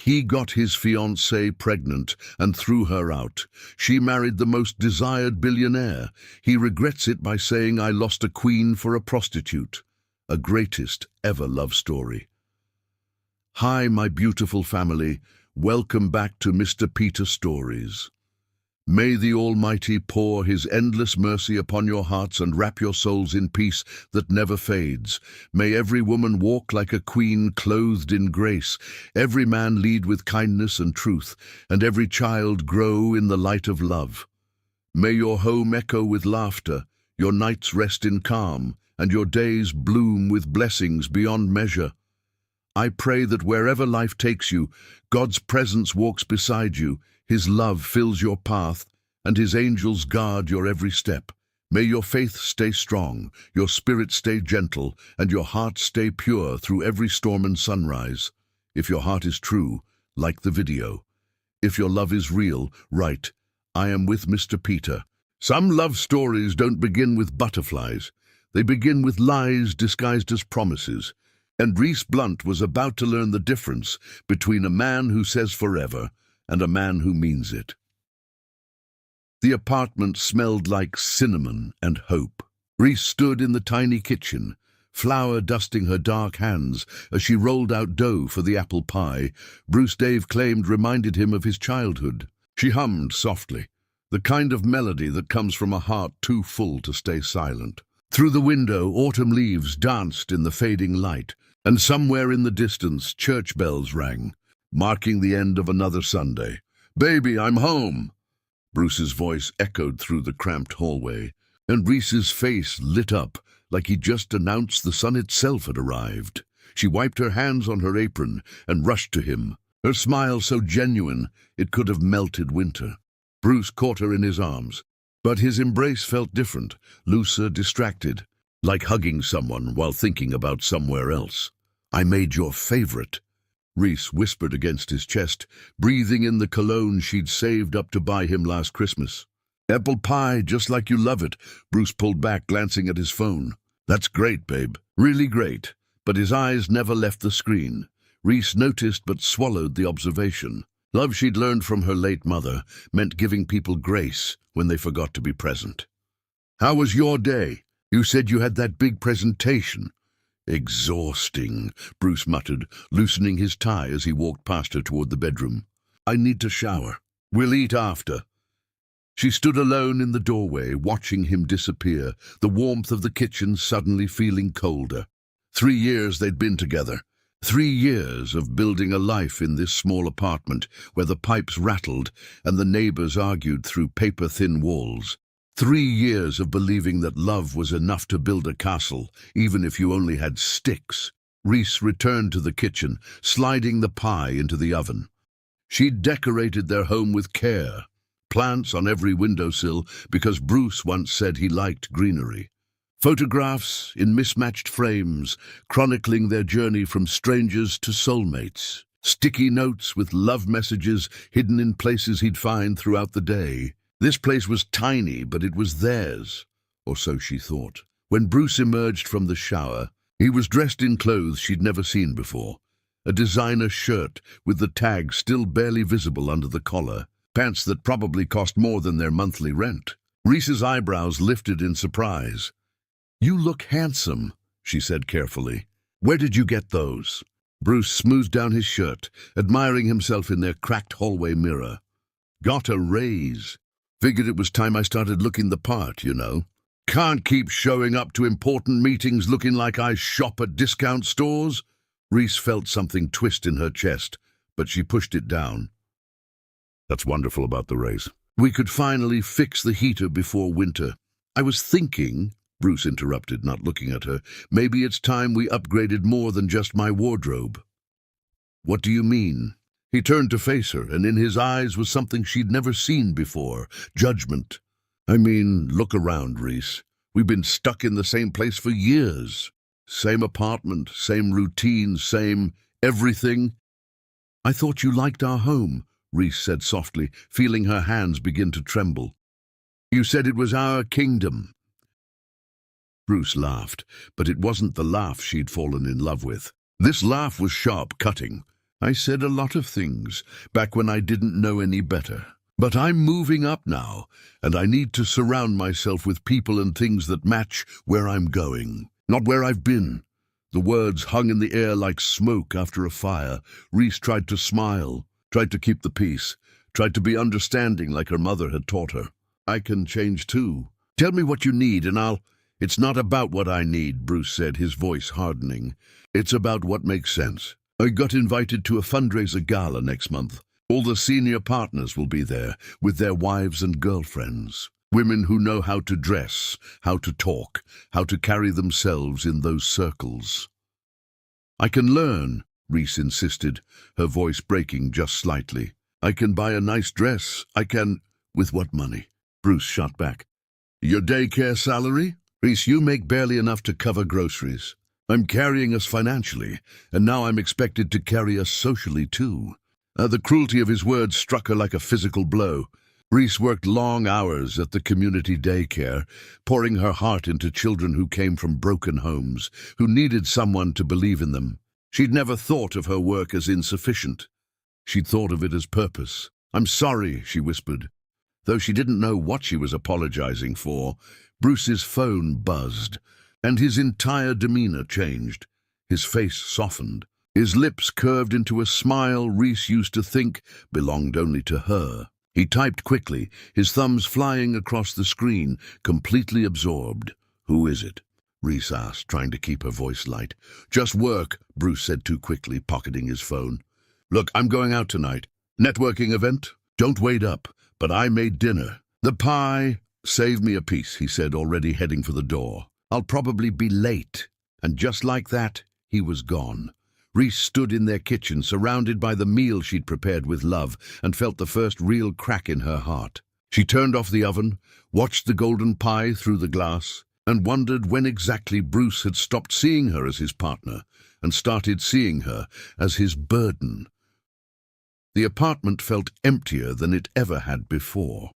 He got his fiancée pregnant and threw her out. She married the most desired billionaire. He regrets it by saying, "I lost a queen for a prostitute." A greatest ever love story. Hi, my beautiful family. Welcome back to Mr. Peter Stories. May the Almighty pour His endless mercy upon your hearts and wrap your souls in peace that never fades. May every woman walk like a queen clothed in grace, every man lead with kindness and truth, and every child grow in the light of love. May your home echo with laughter, your nights rest in calm, and your days bloom with blessings beyond measure. I pray that wherever life takes you, God's presence walks beside you, His love fills your path, and His angels guard your every step. May your faith stay strong, your spirit stay gentle, and your heart stay pure through every storm and sunrise. If your heart is true, like the video. If your love is real, write, "I am with Mr. Peter." Some love stories don't begin with butterflies. They begin with lies disguised as promises. And Reese Blunt was about to learn the difference between a man who says forever and a man who means it. The apartment smelled like cinnamon and hope. Reese stood in the tiny kitchen, flour dusting her dark hands as she rolled out dough for the apple pie Bruce Dave claimed reminded him of his childhood. She hummed softly, the kind of melody that comes from a heart too full to stay silent. Through the window, autumn leaves danced in the fading light, and somewhere in the distance, church bells rang, marking the end of another Sunday. "Baby, I'm home!" Bruce's voice echoed through the cramped hallway, and Reese's face lit up like he'd just announced the sun itself had arrived. She wiped her hands on her apron and rushed to him, her smile so genuine it could have melted winter. Bruce caught her in his arms, but his embrace felt different, looser, distracted, like hugging someone while thinking about somewhere else. "I made your favorite," Reese whispered against his chest, breathing in the cologne she'd saved up to buy him last Christmas. "Apple pie, just like you love it," Bruce pulled back, glancing at his phone. "That's great, babe. Really great." But his eyes never left the screen. Reese noticed but swallowed the observation. Love she'd learned from her late mother meant giving people grace when they forgot to be present. "How was your day? You said you had that big presentation." "Exhausting," Bruce muttered, loosening his tie as he walked past her toward the bedroom. "I need to shower. We'll eat after." She stood alone in the doorway, watching him disappear, the warmth of the kitchen suddenly feeling colder. 3 years they'd been together. 3 years of building a life in this small apartment where the pipes rattled and the neighbors argued through paper-thin walls. 3 years of believing that love was enough to build a castle, even if you only had sticks. Reese returned to the kitchen, sliding the pie into the oven. She'd decorated their home with care, plants on every windowsill because Bruce once said he liked greenery. Photographs in mismatched frames, chronicling their journey from strangers to soulmates. Sticky notes with love messages hidden in places he'd find throughout the day. This place was tiny, but it was theirs, or so she thought. When Bruce emerged from the shower, he was dressed in clothes she'd never seen before. A designer shirt with the tag still barely visible under the collar. Pants that probably cost more than their monthly rent. Reese's eyebrows lifted in surprise. "You look handsome," she said carefully. "Where did you get those?" Bruce smoothed down his shirt, admiring himself in their cracked hallway mirror. "Got a raise. Figured it was time I started looking the part, you know. Can't keep showing up to important meetings looking like I shop at discount stores." Reese felt something twist in her chest, but she pushed it down. "That's wonderful about the raise. We could finally fix the heater before winter. I was thinking," Bruce interrupted, not looking at her, "maybe it's time we upgraded more than just my wardrobe." "What do you mean?" He turned to face her, and in his eyes was something she'd never seen before, judgment. "I mean, look around, Reese. We've been stuck in the same place for years. Same apartment, same routine, same everything." "I thought you liked our home," Reese said softly, feeling her hands begin to tremble. "You said it was our kingdom." Bruce laughed, but it wasn't the laugh she'd fallen in love with. This laugh was sharp, cutting. I said a lot of things back when I didn't know any better. But I'm moving up now, and I need to surround myself with people and things that match where I'm going, not where I've been. The words hung in the air like smoke after a fire. Reese tried to smile, tried to keep the peace, tried to be understanding like her mother had taught her. I can change too. Tell me what you need and I'll... It's not about what I need, Bruce said, his voice hardening. It's about what makes sense. I got invited to a fundraiser gala next month. All the senior partners will be there, with their wives and girlfriends. Women who know how to dress, how to talk, how to carry themselves in those circles. I can learn, Reese insisted, her voice breaking just slightly. I can buy a nice dress. I can... With what money? Bruce shot back. Your daycare salary? Reese, you make barely enough to cover groceries. I'm carrying us financially, and now I'm expected to carry us socially too. The cruelty of his words struck her like a physical blow. Reese worked long hours at the community daycare, pouring her heart into children who came from broken homes, who needed someone to believe in them. She'd never thought of her work as insufficient. She'd thought of it as purpose. I'm sorry, she whispered. Though she didn't know what she was apologizing for, Bruce's phone buzzed, and his entire demeanor changed. His face softened. His lips curved into a smile Reese used to think belonged only to her. He typed quickly, his thumbs flying across the screen, completely absorbed. Who is it? Reese asked, trying to keep her voice light. Just work, Bruce said too quickly, pocketing his phone. Look, I'm going out tonight. Networking event? Don't wait up. But I made dinner. The pie... Save me a piece, he said, already heading for the door. I'll probably be late. And just like that, he was gone. Reese stood in their kitchen, surrounded by the meal she'd prepared with love, and felt the first real crack in her heart. She turned off the oven, watched the golden pie through the glass, and wondered when exactly Bruce had stopped seeing her as his partner and started seeing her as his burden. The apartment felt emptier than it ever had before.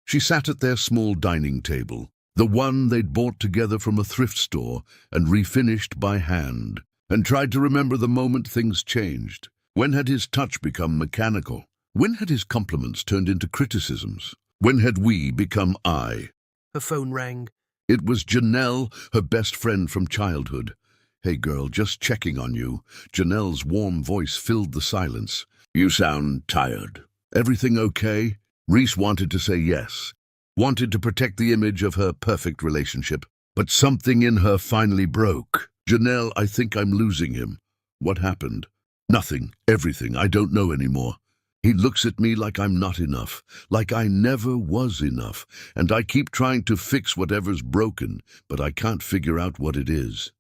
She sat at their small dining table, the one they'd bought together from a thrift store and refinished by hand, and tried to remember the moment things changed. When had his touch become mechanical? When had his compliments turned into criticisms? When had we become I? Her phone rang. It was Janelle, her best friend from childhood. Hey girl, just checking on you. Janelle's warm voice filled the silence. You sound tired. Everything okay? Reese wanted to say yes, wanted to protect the image of her perfect relationship, but something in her finally broke. Janelle, I think I'm losing him. What happened? Nothing, everything, I don't know anymore. He looks at me like I'm not enough, like I never was enough, and I keep trying to fix whatever's broken, but I can't figure out what it is.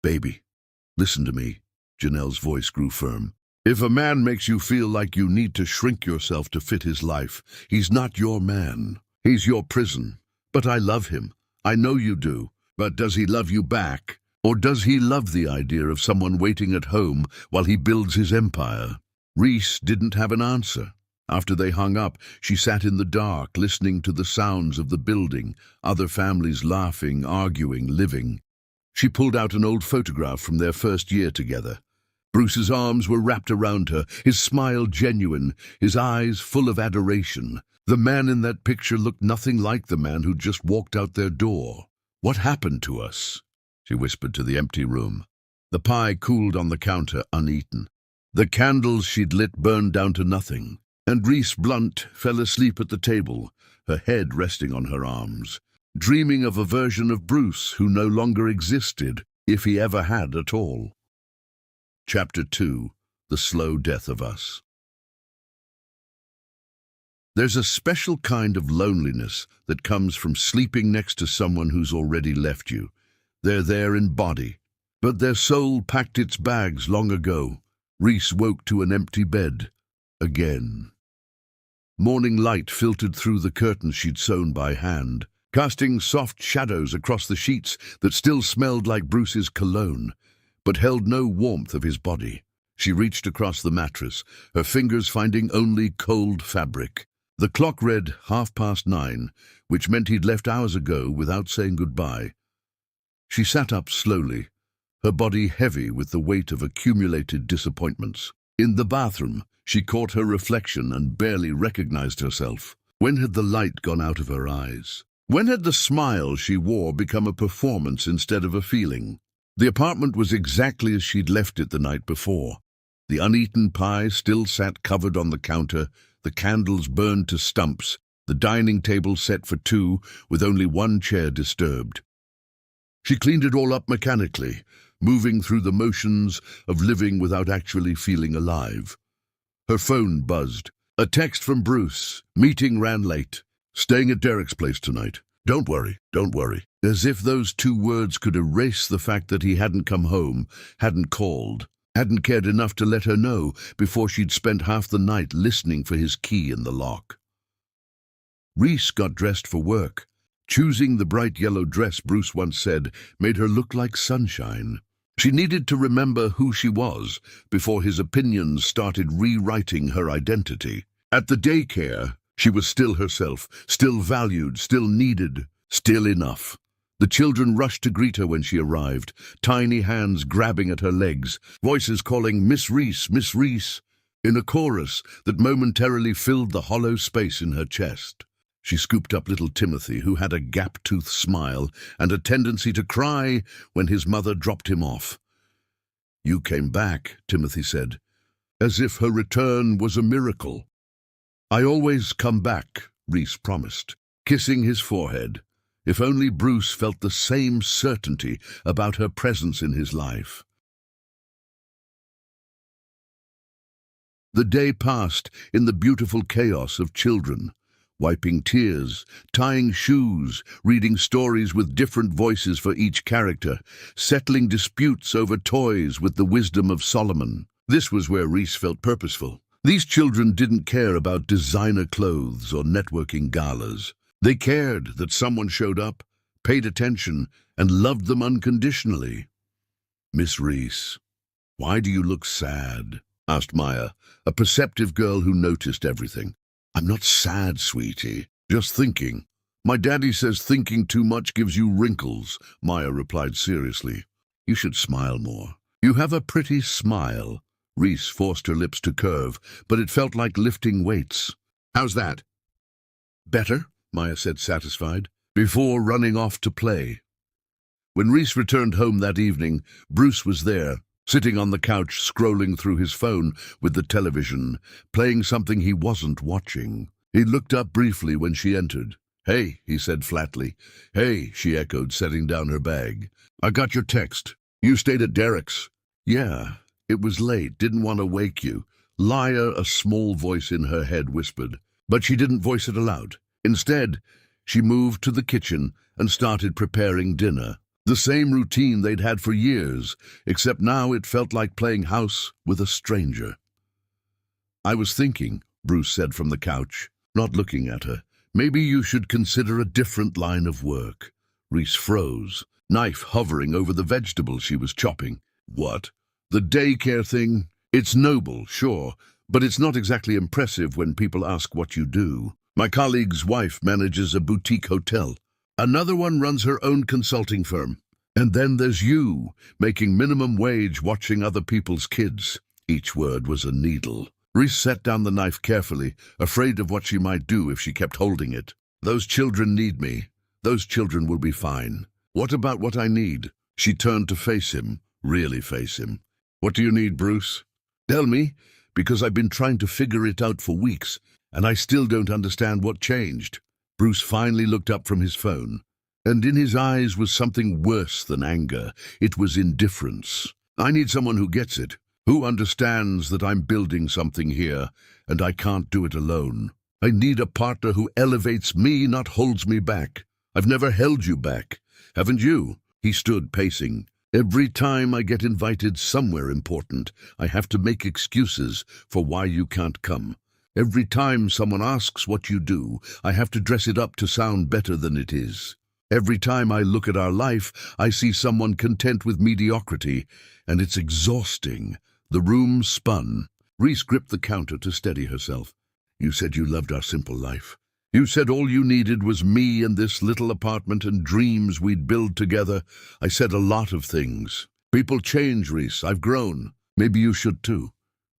Baby, listen to me. Janelle's voice grew firm. If a man makes you feel like you need to shrink yourself to fit his life, he's not your man. He's your prison. But I love him. I know you do. But does he love you back? Or does he love the idea of someone waiting at home while he builds his empire? Reese didn't have an answer. After they hung up, she sat in the dark, listening to the sounds of the building, other families laughing, arguing, living. She pulled out an old photograph from their first year together. Bruce's arms were wrapped around her, his smile genuine, his eyes full of adoration. The man in that picture looked nothing like the man who'd just walked out their door. What happened to us? She whispered to the empty room. The pie cooled on the counter, uneaten. The candles she'd lit burned down to nothing, and Reese Blunt fell asleep at the table, her head resting on her arms, dreaming of a version of Bruce who no longer existed, if he ever had at all. Chapter 2. The Slow Death of Us. There's a special kind of loneliness that comes from sleeping next to someone who's already left you. They're there in body, but their soul packed its bags long ago. Reese woke to an empty bed. Again. Morning light filtered through the curtains she'd sewn by hand, casting soft shadows across the sheets that still smelled like Bruce's cologne, but held no warmth of his body. She reached across the mattress, her fingers finding only cold fabric. The clock read 9:30, which meant he'd left hours ago without saying goodbye. She sat up slowly, her body heavy with the weight of accumulated disappointments. In the bathroom, she caught her reflection and barely recognized herself. When had the light gone out of her eyes? When had the smile she wore become a performance instead of a feeling? The apartment was exactly as she'd left it the night before. The uneaten pie still sat covered on the counter, the candles burned to stumps, the dining table set for two, with only one chair disturbed. She cleaned it all up mechanically, moving through the motions of living without actually feeling alive. Her phone buzzed. A text from Bruce. Meeting ran late. Staying at Derek's place tonight. Don't worry, don't worry. As if those two words could erase the fact that he hadn't come home, hadn't called, hadn't cared enough to let her know before she'd spent half the night listening for his key in the lock. Reese got dressed for work. Choosing the bright yellow dress Bruce once said made her look like sunshine. She needed to remember who she was before his opinions started rewriting her identity. At the daycare, she was still herself, still valued, still needed, still enough. The children rushed to greet her when she arrived, tiny hands grabbing at her legs, voices calling Miss Reese, Miss Reese, in a chorus that momentarily filled the hollow space in her chest. She scooped up little Timothy, who had a gap-toothed smile and a tendency to cry when his mother dropped him off. "You came back," Timothy said, as if her return was a miracle. "I always come back," Reese promised, kissing his forehead. If only Bruce felt the same certainty about her presence in his life. The day passed in the beautiful chaos of children. Wiping tears, tying shoes, reading stories with different voices for each character, settling disputes over toys with the wisdom of Solomon. This was where Reese felt purposeful. These children didn't care about designer clothes or networking galas. They cared that someone showed up, paid attention, and loved them unconditionally. "Miss Reese, why do you look sad?" asked Maya, a perceptive girl who noticed everything. "I'm not sad, sweetie. Just thinking." "My daddy says thinking too much gives you wrinkles," Maya replied seriously. "You should smile more." "You have a pretty smile." Reese forced her lips to curve, but it felt like lifting weights. "How's that?" "Better," Maya said, satisfied, before running off to play. When Reese returned home that evening, Bruce was there, sitting on the couch scrolling through his phone with the television, playing something he wasn't watching. He looked up briefly when she entered. "Hey," he said flatly. "Hey," she echoed, setting down her bag. "I got your text. You stayed at Derek's." "Yeah, it was late, didn't want to wake you." "Liar," a small voice in her head whispered, but she didn't voice it aloud. Instead, she moved to the kitchen and started preparing dinner. The same routine they'd had for years, except now it felt like playing house with a stranger. "I was thinking," Bruce said from the couch, not looking at her, "maybe you should consider a different line of work." Reese froze, knife hovering over the vegetables she was chopping. "What? The daycare thing? It's noble, sure, but it's not exactly impressive when people ask what you do. My colleague's wife manages a boutique hotel. Another one runs her own consulting firm. And then there's you, making minimum wage watching other people's kids." Each word was a needle. Reese set down the knife carefully, afraid of what she might do if she kept holding it. "Those children need me. Those children will be fine. What about what I need?" She turned to face him, really face him. "What do you need, Bruce?" "Tell me, because I've been trying to figure it out for weeks, and I still don't understand what changed." Bruce finally looked up from his phone, and in his eyes was something worse than anger. It was indifference. "I need someone who gets it, who understands that I'm building something here, and I can't do it alone. I need a partner who elevates me, not holds me back. I've never held you back. Haven't you?" He stood pacing. "Every time I get invited somewhere important, I have to make excuses for why you can't come. Every time someone asks what you do, I have to dress it up to sound better than it is. Every time I look at our life, I see someone content with mediocrity, and it's exhausting." The room spun. Reese gripped the counter to steady herself. "You said you loved our simple life. You said all you needed was me and this little apartment and dreams we'd build together. I said a lot of things. People change, Reese. I've grown. Maybe you should too.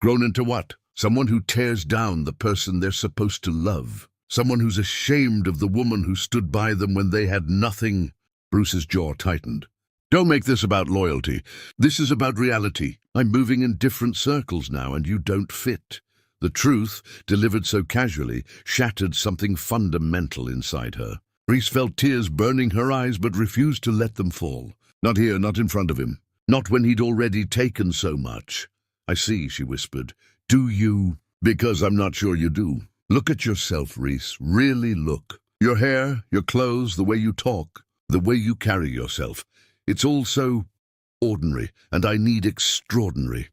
Grown into what? Someone who tears down the person they're supposed to love. Someone who's ashamed of the woman who stood by them when they had nothing. Bruce's jaw tightened. Don't make this about loyalty. This is about reality. I'm moving in different circles now, and you don't fit. The truth, delivered so casually, shattered something fundamental inside her. Reese felt tears burning her eyes, but refused to let them fall. Not here, not in front of him. Not when he'd already taken so much. I see, she whispered. Do you? Because I'm not sure you do. Look at yourself, Reese. Really look. Your hair, your clothes, the way you talk, the way you carry yourself. It's all so ordinary, and I need extraordinary.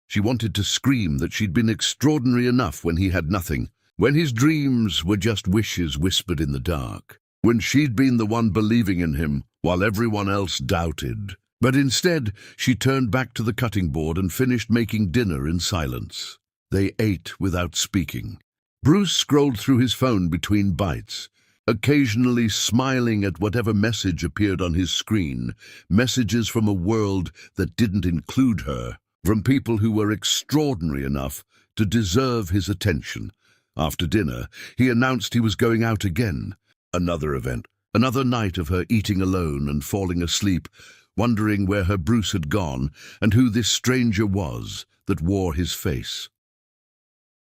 She wanted to scream that she'd been extraordinary enough when he had nothing, when his dreams were just wishes whispered in the dark, when she'd been the one believing in him while everyone else doubted. But instead, she turned back to the cutting board and finished making dinner in silence. They ate without speaking. Bruce scrolled through his phone between bites, occasionally smiling at whatever message appeared on his screen, messages from a world that didn't include her, from people who were extraordinary enough to deserve his attention. After dinner, he announced he was going out again. Another event, another night of her eating alone and falling asleep, wondering where her Bruce had gone and who this stranger was that wore his face.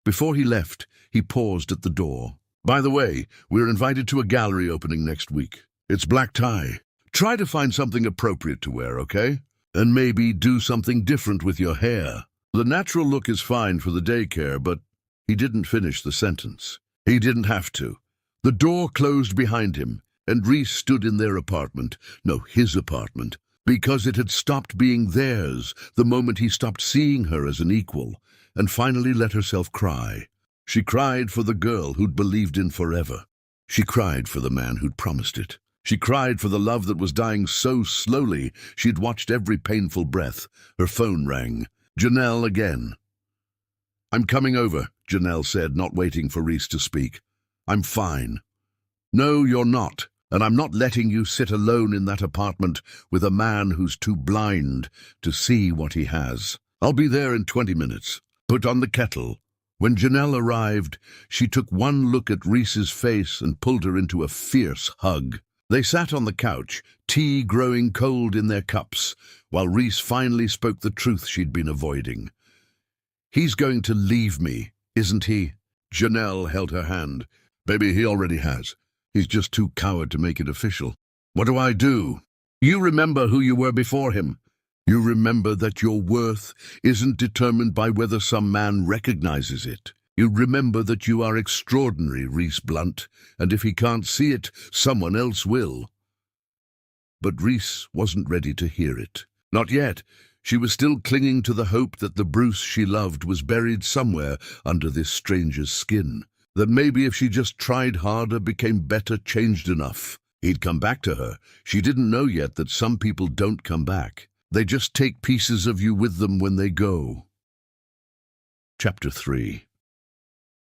Before he left, he paused at the door. By the way, we're invited to a gallery opening next week. It's black tie. Try to find something appropriate to wear, okay? And maybe do something different with your hair. The natural look is fine for the daycare, but he didn't finish the sentence. He didn't have to. The door closed behind him, and Reese stood in their apartment, no, his apartment, because it had stopped being theirs the moment he stopped seeing her as an equal, and finally let herself cry. She cried for the girl who'd believed in forever. She cried for the man who'd promised it. She cried for the love that was dying so slowly she'd watched every painful breath. Her phone rang. Janelle again. I'm coming over, Janelle said, not waiting for Reese to speak. I'm fine. No, you're not, and I'm not letting you sit alone in that apartment with a man who's too blind to see what he has. I'll be there in 20 minutes. Put on the kettle. When Janelle arrived, she took one look at Reese's face and pulled her into a fierce hug. They sat on the couch, tea growing cold in their cups, while Reese finally spoke the truth she'd been avoiding. He's going to leave me, isn't he? Janelle held her hand. Baby, he already has. He's just too coward to make it official. What do I do? You remember who you were before him. You remember that your worth isn't determined by whether some man recognizes it. You remember that you are extraordinary, Reese Blunt, and if he can't see it, someone else will. But Reese wasn't ready to hear it. Not yet. She was still clinging to the hope that the Bruce she loved was buried somewhere under this stranger's skin. That maybe if she just tried harder, became better, changed enough, he'd come back to her. She didn't know yet that some people don't come back. They just take pieces of you with them when they go. Chapter 3.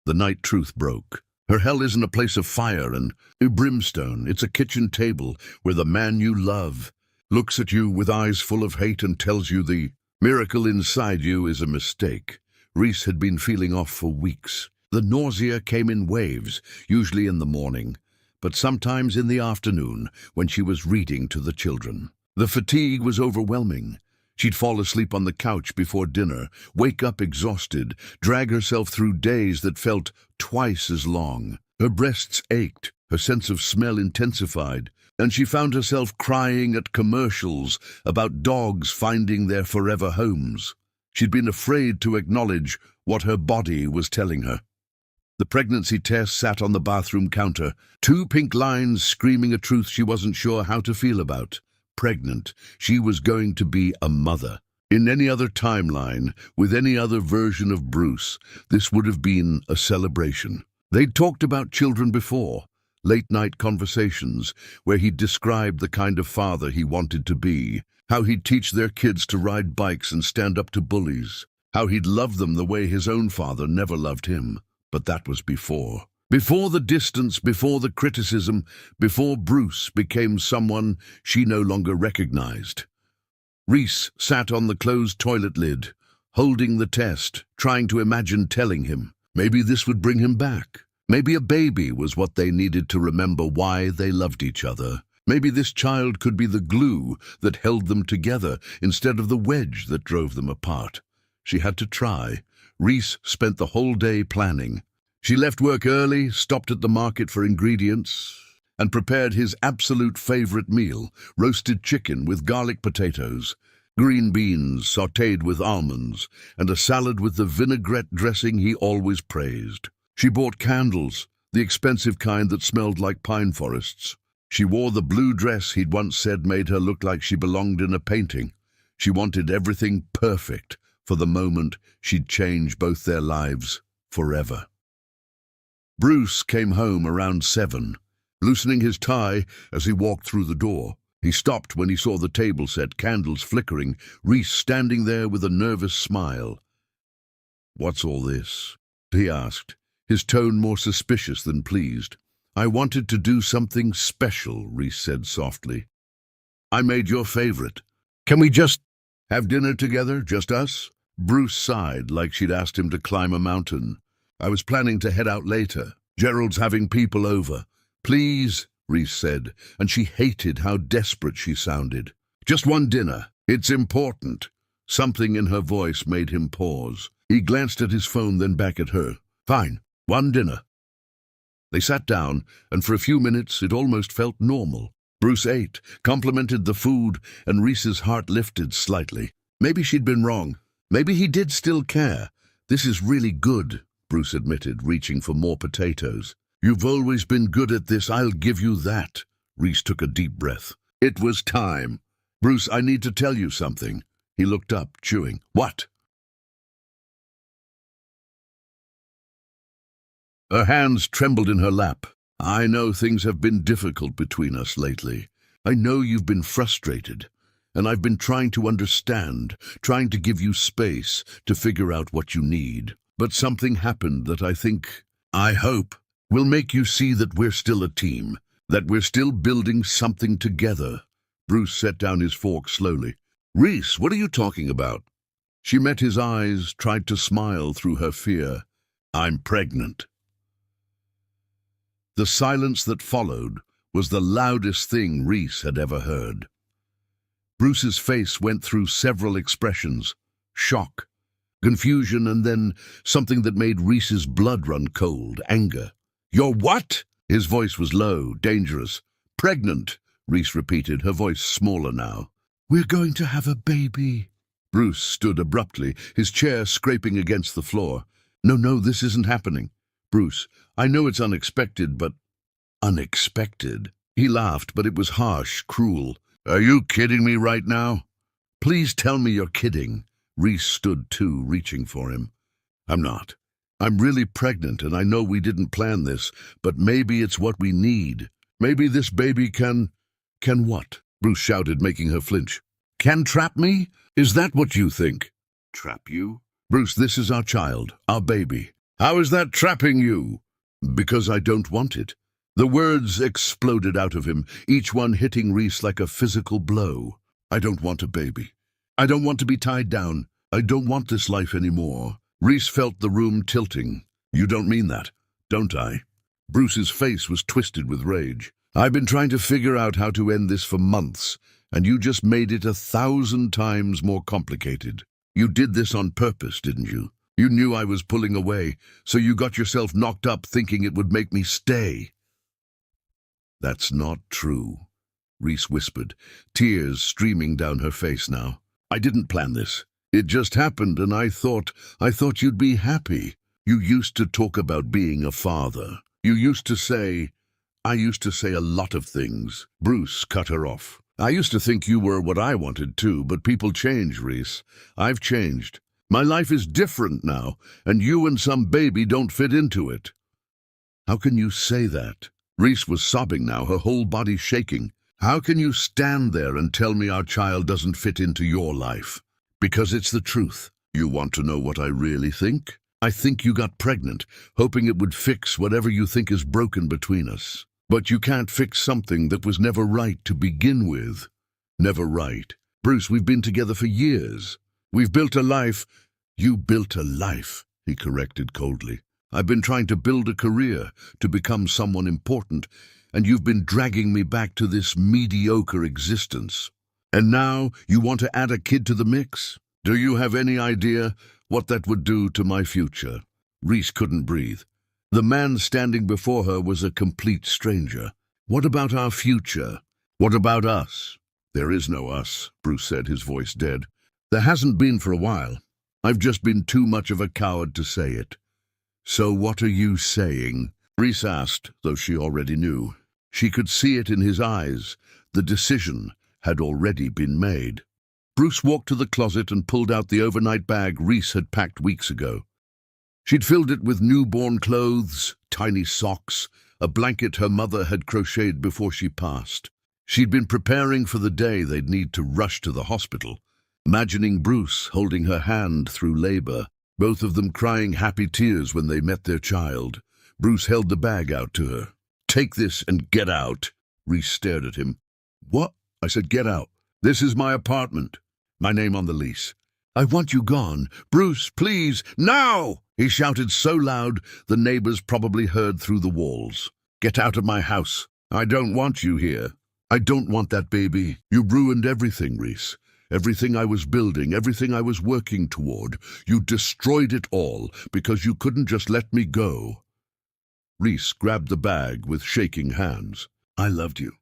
The night truth broke. Her hell isn't a place of fire and brimstone. It's a kitchen table where the man you love looks at you with eyes full of hate and tells you the miracle inside you is a mistake. Reese had been feeling off for weeks. The nausea came in waves, usually in the morning, but sometimes in the afternoon when she was reading to the children. The fatigue was overwhelming. She'd fall asleep on the couch before dinner, wake up exhausted, drag herself through days that felt twice as long. Her breasts ached, her sense of smell intensified, and she found herself crying at commercials about dogs finding their forever homes. She'd been afraid to acknowledge what her body was telling her. The pregnancy test sat on the bathroom counter, 2 pink lines screaming a truth she wasn't sure how to feel about. Pregnant, she was going to be a mother. In any other timeline, with any other version of Bruce, this would have been a celebration. They'd talked about children before, late-night conversations where he'd described the kind of father he wanted to be, how he'd teach their kids to ride bikes and stand up to bullies, how he'd love them the way his own father never loved him. But that was before. Before the distance, before the criticism, before Bruce became someone she no longer recognized. Reese sat on the closed toilet lid, holding the test, trying to imagine telling him. Maybe this would bring him back. Maybe a baby was what they needed to remember why they loved each other. Maybe this child could be the glue that held them together instead of the wedge that drove them apart. She had to try. Reese spent the whole day planning. She left work early, stopped at the market for ingredients, and prepared his absolute favorite meal, roasted chicken with garlic potatoes, green beans sautéed with almonds, and a salad with the vinaigrette dressing he always praised. She bought candles, the expensive kind that smelled like pine forests. She wore the blue dress he'd once said made her look like she belonged in a painting. She wanted everything perfect for the moment she'd change both their lives forever. Bruce came home around 7, loosening his tie as he walked through the door. He stopped when he saw the table set, candles flickering, Reese standing there with a nervous smile. "What's all this?" he asked, his tone more suspicious than pleased. "I wanted to do something special," Reese said softly. "I made your favorite. Can we just have dinner together, just us?" Bruce sighed like she'd asked him to climb a mountain. "I was planning to head out later. Gerald's having people over." "Please," Reese said, and she hated how desperate she sounded. "Just one dinner. It's important." Something in her voice made him pause. He glanced at his phone, then back at her. "Fine, one dinner." They sat down, and for a few minutes it almost felt normal. Bruce ate, complimented the food, and Reese's heart lifted slightly. Maybe she'd been wrong. Maybe he did still care. "This is really good," Bruce admitted, reaching for more potatoes. "You've always been good at this, I'll give you that." Reese took a deep breath. It was time. "Bruce, I need to tell you something." He looked up, chewing. "What?" Her hands trembled in her lap. "I know things have been difficult between us lately. I know you've been frustrated. And I've been trying to understand, trying to give you space to figure out what you need. But something happened that I hope, will make you see that we're still a team, that we're still building something together." Bruce set down his fork slowly. "Reese, what are you talking about?" She met his eyes, tried to smile through her fear. "I'm pregnant." The silence that followed was the loudest thing Reese had ever heard. Bruce's face went through several expressions: shock, confusion, and then something that made Reese's blood run cold: anger. "You're what?" His voice was low, dangerous. "Pregnant," Reese repeated, her voice smaller now. "We're going to have a baby." Bruce stood abruptly, his chair scraping against the floor. No, this isn't happening." "Bruce, I know it's unexpected, but—" "Unexpected?" He laughed, but it was harsh, cruel. "Are you kidding me right now?" "Please tell me you're kidding." Reese stood too, reaching for him. "I'm not. I'm really pregnant, and I know we didn't plan this, but maybe it's what we need. Maybe this baby can what?" Bruce shouted, making her flinch. "Can trap me? Is that what you think?" "Trap you?" "Bruce, this is our child, our baby." "How is that trapping you?" "Because I don't want it." The words exploded out of him, each one hitting Reese like a physical blow. "I don't want a baby. I don't want to be tied down. I don't want this life anymore." Reese felt the room tilting. "You don't mean that, don't I?" Bruce's face was twisted with rage. "I've been trying to figure out how to end this for months, and you just made it 1,000 times more complicated. You did this on purpose, didn't you? You knew I was pulling away, so you got yourself knocked up thinking it would make me stay." "That's not true," Reese whispered, tears streaming down her face now. "I didn't plan this. It just happened, and I thought you'd be happy. You used to talk about being a father. You used to say—" "I used to say a lot of things." Bruce cut her off. "I used to think you were what I wanted too, but people change, Reese. I've changed. My life is different now, and you and some baby don't fit into it." "How can you say that?" Reese was sobbing now, her whole body shaking. "How can you stand there and tell me our child doesn't fit into your life?" "Because it's the truth." "You want to know what I really think?" "I think you got pregnant, hoping it would fix whatever you think is broken between us. But you can't fix something that was never right to begin with." "Never right." Bruce, we've been together for years. We've built a life. You built a life, he corrected coldly. I've been trying to build a career, to become someone important, and you've been dragging me back to this mediocre existence. And now you want to add a kid to the mix? Do you have any idea what that would do to my future? Reese couldn't breathe. The man standing before her was a complete stranger. What about our future? What about us? There is no us, Bruce said, his voice dead. There hasn't been for a while. I've just been too much of a coward to say it. So what are you saying? Reese asked, though she already knew. She could see it in his eyes. The decision had already been made. Bruce walked to the closet and pulled out the overnight bag Reese had packed weeks ago. She'd filled it with newborn clothes, tiny socks, a blanket her mother had crocheted before she passed. She'd been preparing for the day they'd need to rush to the hospital, imagining Bruce holding her hand through labor, both of them crying happy tears when they met their child. Bruce held the bag out to her. "Take this and get out." Reese stared at him. "What?" I said, "Get out. This is my apartment. My name on the lease. I want you gone. Bruce, please, now!" He shouted so loud the neighbors probably heard through the walls. "Get out of my house. I don't want you here. I don't want that baby. You ruined everything, Reese. Everything I was building, everything I was working toward. You destroyed it all because you couldn't just let me go." Reese grabbed the bag with shaking hands. "I loved you.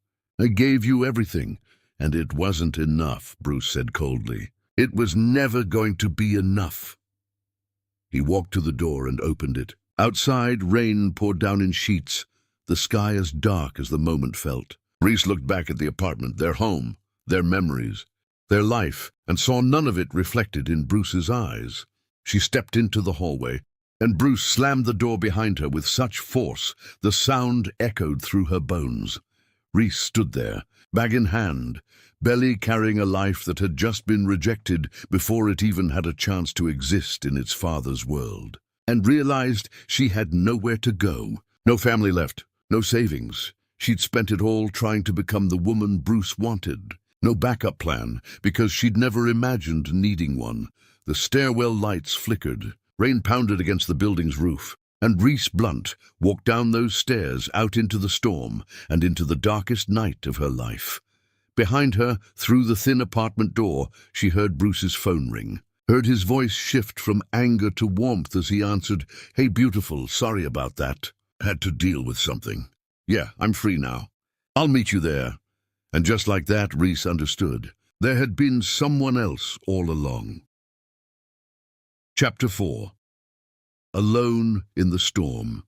I gave you everything. And it wasn't enough," Bruce said coldly. "It was never going to be enough." He walked to the door and opened it. Outside, rain poured down in sheets, the sky as dark as the moment felt. Reese looked back at the apartment, their home, their memories, their life, and saw none of it reflected in Bruce's eyes. She stepped into the hallway, and Bruce slammed the door behind her with such force the sound echoed through her bones. Reese stood there, bag in hand, belly carrying a life that had just been rejected before it even had a chance to exist in its father's world, and realized she had nowhere to go. No family left, no savings. She'd spent it all trying to become the woman Bruce wanted. No backup plan, because she'd never imagined needing one. The stairwell lights flickered. Rain pounded against the building's roof, and Reese Blunt walked down those stairs out into the storm and into the darkest night of her life. Behind her, through the thin apartment door, she heard Bruce's phone ring, heard his voice shift from anger to warmth as he answered, "Hey, beautiful, sorry about that. Had to deal with something. Yeah, I'm free now. I'll meet you there." And just like that, Reese understood. There had been someone else all along. Chapter 4. Alone in the Storm.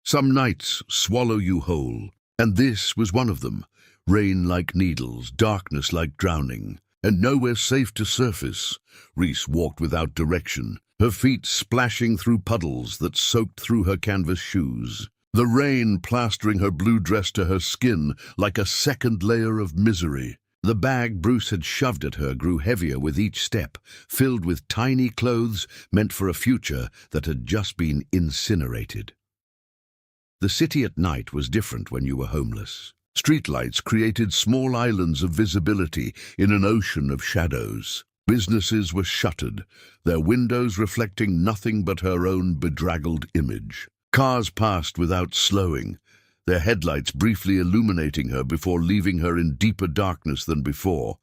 Some nights swallow you whole, and this was one of them. Rain like needles, darkness like drowning, and nowhere safe to surface. Reese walked without direction, her feet splashing through puddles that soaked through her canvas shoes. The rain plastering her blue dress to her skin like a second layer of misery. The bag Bruce had shoved at her grew heavier with each step, filled with tiny clothes meant for a future that had just been incinerated. The city at night was different when you were homeless. Streetlights created small islands of visibility in an ocean of shadows. Businesses were shuttered, their windows reflecting nothing but her own bedraggled image. Cars passed without slowing, their headlights briefly illuminating her before leaving her in deeper darkness than before.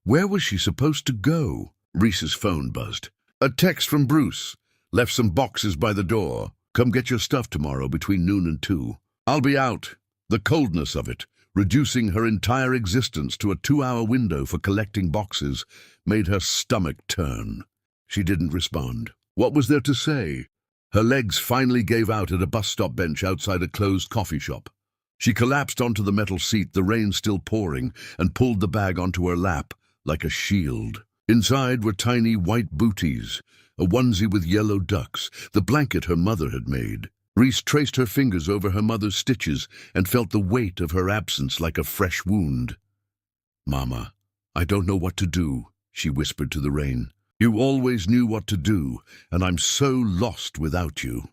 Where was she supposed to go? Reese's phone buzzed. A text from Bruce. "Left some boxes by the door. Come get your stuff tomorrow between noon and 2. I'll be out." The coldness of it, reducing her entire existence to a 2-hour window for collecting boxes, made her stomach turn. She didn't respond. What was there to say? Her legs finally gave out at a bus stop bench outside a closed coffee shop. She collapsed onto the metal seat, the rain still pouring, and pulled the bag onto her lap like a shield. Inside were tiny white booties, a onesie with yellow ducks, the blanket her mother had made. Reese traced her fingers over her mother's stitches and felt the weight of her absence like a fresh wound. "Mama, I don't know what to do," she whispered to the rain. "You always knew what to do, and I'm so lost without you."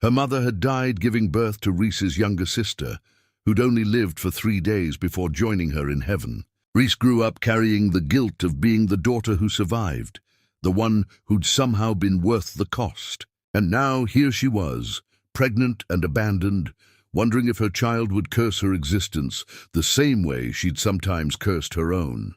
Her mother had died giving birth to Reese's younger sister, who'd only lived for 3 days before joining her in heaven. Reese grew up carrying the guilt of being the daughter who survived, the one who'd somehow been worth the cost. And now here she was, pregnant and abandoned, wondering if her child would curse her existence the same way she'd sometimes cursed her own.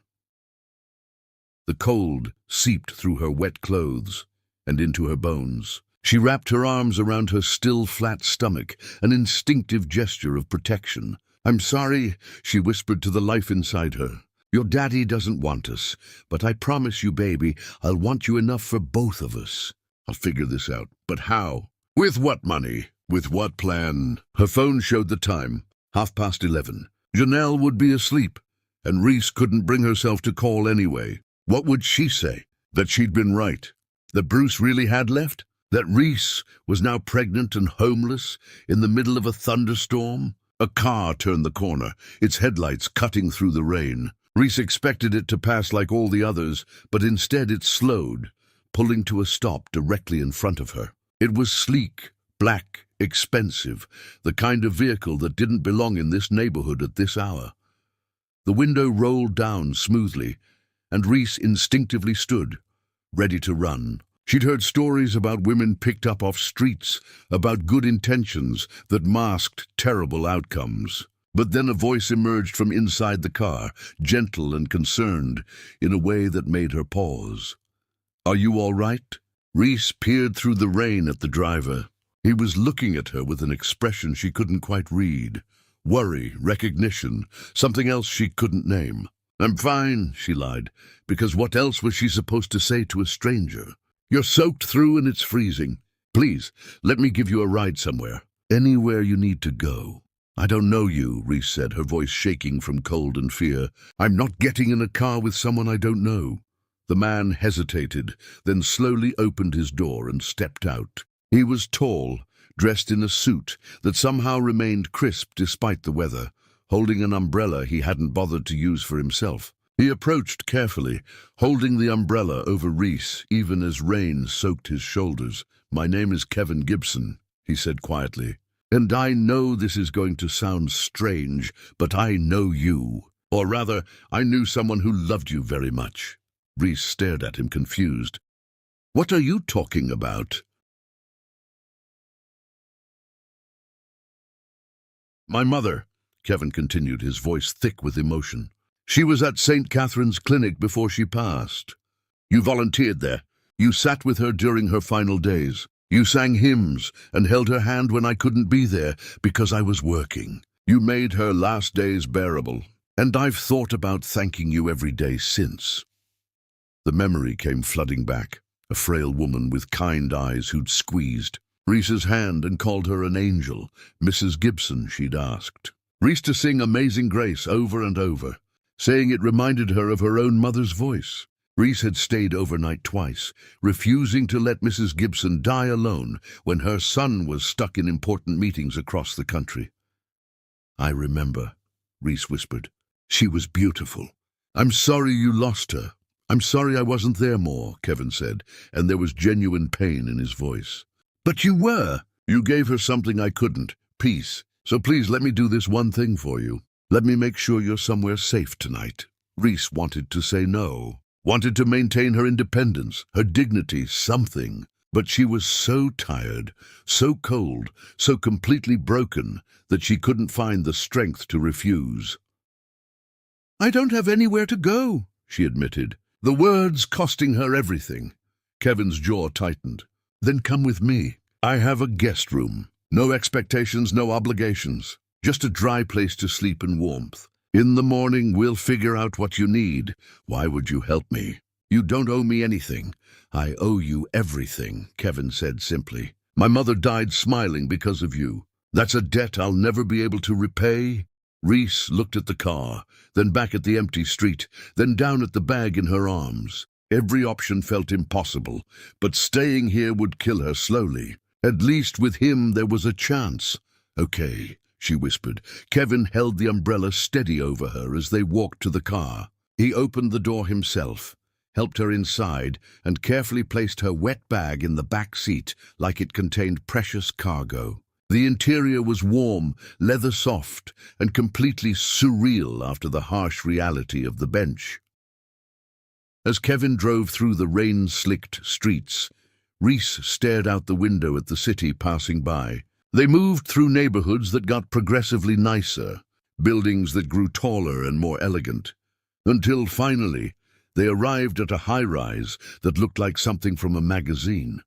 The cold seeped through her wet clothes and into her bones. She wrapped her arms around her still flat stomach, an instinctive gesture of protection. "I'm sorry," she whispered to the life inside her. "Your daddy doesn't want us, but I promise you, baby, I'll want you enough for both of us. I'll figure this out. But how? With what money? With what plan?" Her phone showed the time, 11:30. Janelle would be asleep, and Reese couldn't bring herself to call anyway. What would she say? That she'd been right? That Bruce really had left? That Reese was now pregnant and homeless in the middle of a thunderstorm? A car turned the corner, its headlights cutting through the rain. Reese expected it to pass like all the others, but instead it slowed, pulling to a stop directly in front of her. It was sleek, black, expensive, the kind of vehicle that didn't belong in this neighborhood at this hour. The window rolled down smoothly, and Reese instinctively stood, ready to run. She'd heard stories about women picked up off streets, about good intentions that masked terrible outcomes. But then a voice emerged from inside the car, gentle and concerned, in a way that made her pause. "Are you all right?" Reese peered through the rain at the driver. He was looking at her with an expression she couldn't quite read. Worry, recognition, something else she couldn't name. "I'm fine," she lied, because what else was she supposed to say to a stranger? "You're soaked through and it's freezing. Please, let me give you a ride somewhere. Anywhere you need to go." "I don't know you," Reese said, her voice shaking from cold and fear. "I'm not getting in a car with someone I don't know." The man hesitated, then slowly opened his door and stepped out. He was tall, dressed in a suit that somehow remained crisp despite the weather, holding an umbrella he hadn't bothered to use for himself. He approached carefully, holding the umbrella over Reese, even as rain soaked his shoulders. "My name is Kevin Gibson," he said quietly. "And I know this is going to sound strange, but I know you. Or rather, I knew someone who loved you very much." Reese stared at him, confused. "What are you talking about?" "My mother," Kevin continued, his voice thick with emotion. "She was at St. Catherine's Clinic before she passed. You volunteered there. You sat with her during her final days. You sang hymns and held her hand when I couldn't be there because I was working. You made her last days bearable. And I've thought about thanking you every day since." The memory came flooding back, a frail woman with kind eyes who'd squeezed Reese's hand and called her an angel. Mrs. Gibson, she'd asked Reese to sing Amazing Grace over and over, saying it reminded her of her own mother's voice. Reese had stayed overnight twice, refusing to let Mrs. Gibson die alone when her son was stuck in important meetings across the country. "I remember," Reese whispered. "She was beautiful. I'm sorry you lost her." "I'm sorry I wasn't there more," Kevin said, and there was genuine pain in his voice. "But you were. You gave her something I couldn't, peace. So please let me do this one thing for you. Let me make sure you're somewhere safe tonight." Reese wanted to say no, wanted to maintain her independence, her dignity, something. But she was so tired, so cold, so completely broken that she couldn't find the strength to refuse. "I don't have anywhere to go," she admitted, the words costing her everything. Kevin's jaw tightened. "Then come with me. I have a guest room. No expectations, no obligations. Just a dry place to sleep and warmth. In the morning, we'll figure out what you need. Why would you help me? You don't owe me anything. I owe you everything," Kevin said simply. "My mother died smiling because of you. That's a debt I'll never be able to repay." Reese looked at the car, then back at the empty street, then down at the bag in her arms. Every option felt impossible, but staying here would kill her slowly. At least with him there was a chance. "Okay," she whispered. Kevin held the umbrella steady over her as they walked to the car. He opened the door himself, helped her inside, and carefully placed her wet bag in the back seat like it contained precious cargo. The interior was warm, leather soft, and completely surreal after the harsh reality of the bench. As Kevin drove through the rain-slicked streets, Reese stared out the window at the city passing by. They moved through neighborhoods that got progressively nicer, buildings that grew taller and more elegant, until finally they arrived at a high-rise that looked like something from a magazine.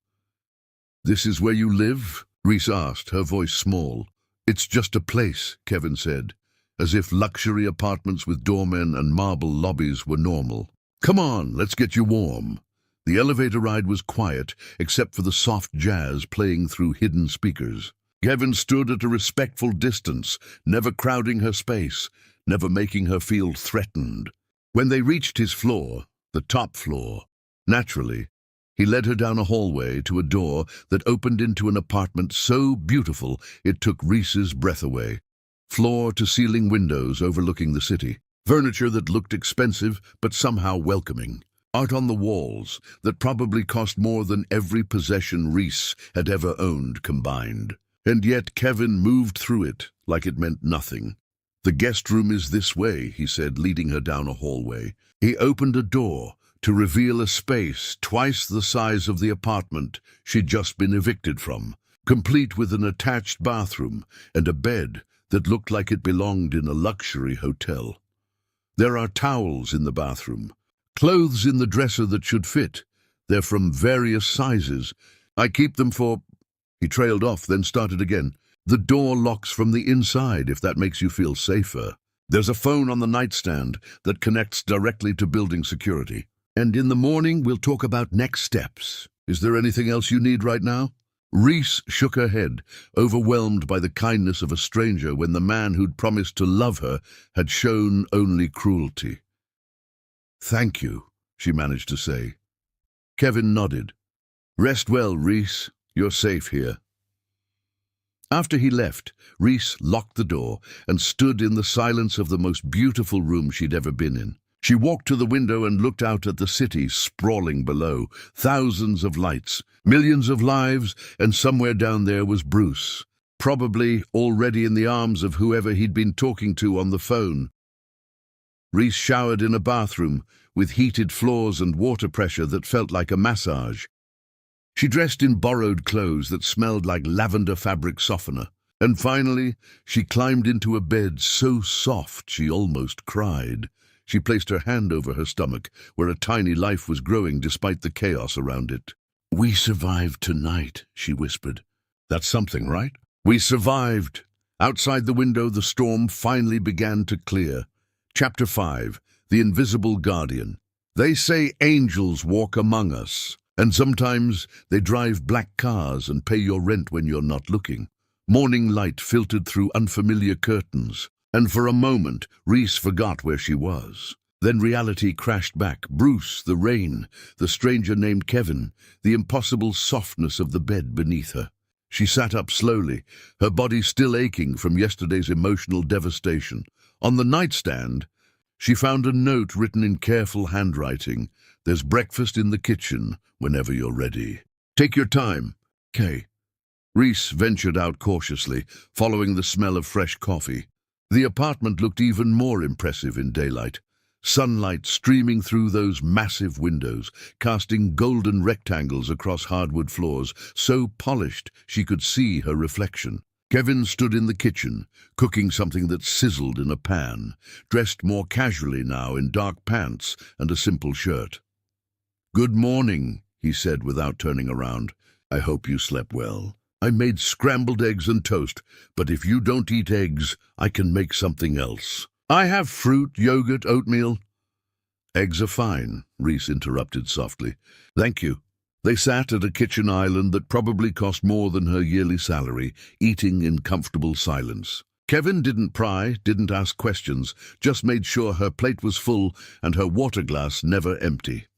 "This is where you live?" Reese asked, her voice small. "It's just a place," Kevin said, as if luxury apartments with doormen and marble lobbies were normal. "Come on, let's get you warm." The elevator ride was quiet, except for the soft jazz playing through hidden speakers. Kevin stood at a respectful distance, never crowding her space, never making her feel threatened. When they reached his floor, the top floor, naturally, he led her down a hallway to a door that opened into an apartment so beautiful it took Reese's breath away. Floor-to-ceiling windows overlooking the city. Furniture that looked expensive but somehow welcoming. Art on the walls that probably cost more than every possession Reese had ever owned combined. And yet Kevin moved through it like it meant nothing. "The guest room is this way," he said, leading her down a hallway. He opened a door to reveal a space twice the size of the apartment she'd just been evicted from, complete with an attached bathroom and a bed that looked like it belonged in a luxury hotel. There are towels in the bathroom, clothes in the dresser that should fit. They're from various sizes. "I keep them for—" He trailed off, then started again. "The door locks from the inside, if that makes you feel safer. There's a phone on the nightstand that connects directly to building security. And in the morning, we'll talk about next steps. Is there anything else you need right now?" Reese shook her head, overwhelmed by the kindness of a stranger when the man who'd promised to love her had shown only cruelty. "Thank you," she managed to say. Kevin nodded. "Rest well, Reese. You're safe here." After he left, Reese locked the door and stood in the silence of the most beautiful room she'd ever been in. She walked to the window and looked out at the city sprawling below. Thousands of lights, millions of lives, and somewhere down there was Bruce, probably already in the arms of whoever he'd been talking to on the phone. Reese showered in a bathroom with heated floors and water pressure that felt like a massage. She dressed in borrowed clothes that smelled like lavender fabric softener. And finally, she climbed into a bed so soft she almost cried. She placed her hand over her stomach, where a tiny life was growing despite the chaos around it. "We survived tonight," she whispered. "That's something, right?" "We survived." Outside the window, the storm finally began to clear. Chapter 5, The Invisible Guardian. They say angels walk among us, and sometimes they drive black cars and pay your rent when you're not looking. Morning light filtered through unfamiliar curtains, and for a moment Reese forgot where she was. Then reality crashed back. Bruce, the rain, the stranger named Kevin, the impossible softness of the bed beneath her. She sat up slowly, her body still aching from yesterday's emotional devastation. On the nightstand, she found a note written in careful handwriting. "There's breakfast in the kitchen whenever you're ready. Take your time, Kay." Reese ventured out cautiously, following the smell of fresh coffee. The apartment looked even more impressive in daylight. Sunlight streaming through those massive windows, casting golden rectangles across hardwood floors, so polished she could see her reflection. Kevin stood in the kitchen, cooking something that sizzled in a pan, dressed more casually now in dark pants and a simple shirt. "Good morning," he said without turning around. "I hope you slept well. I made scrambled eggs and toast, but if you don't eat eggs, I can make something else. I have fruit, yogurt, oatmeal." "Eggs are fine," Reese interrupted softly. "Thank you." They sat at a kitchen island that probably cost more than her yearly salary, eating in comfortable silence. Kevin didn't pry, didn't ask questions, just made sure her plate was full and her water glass never empty.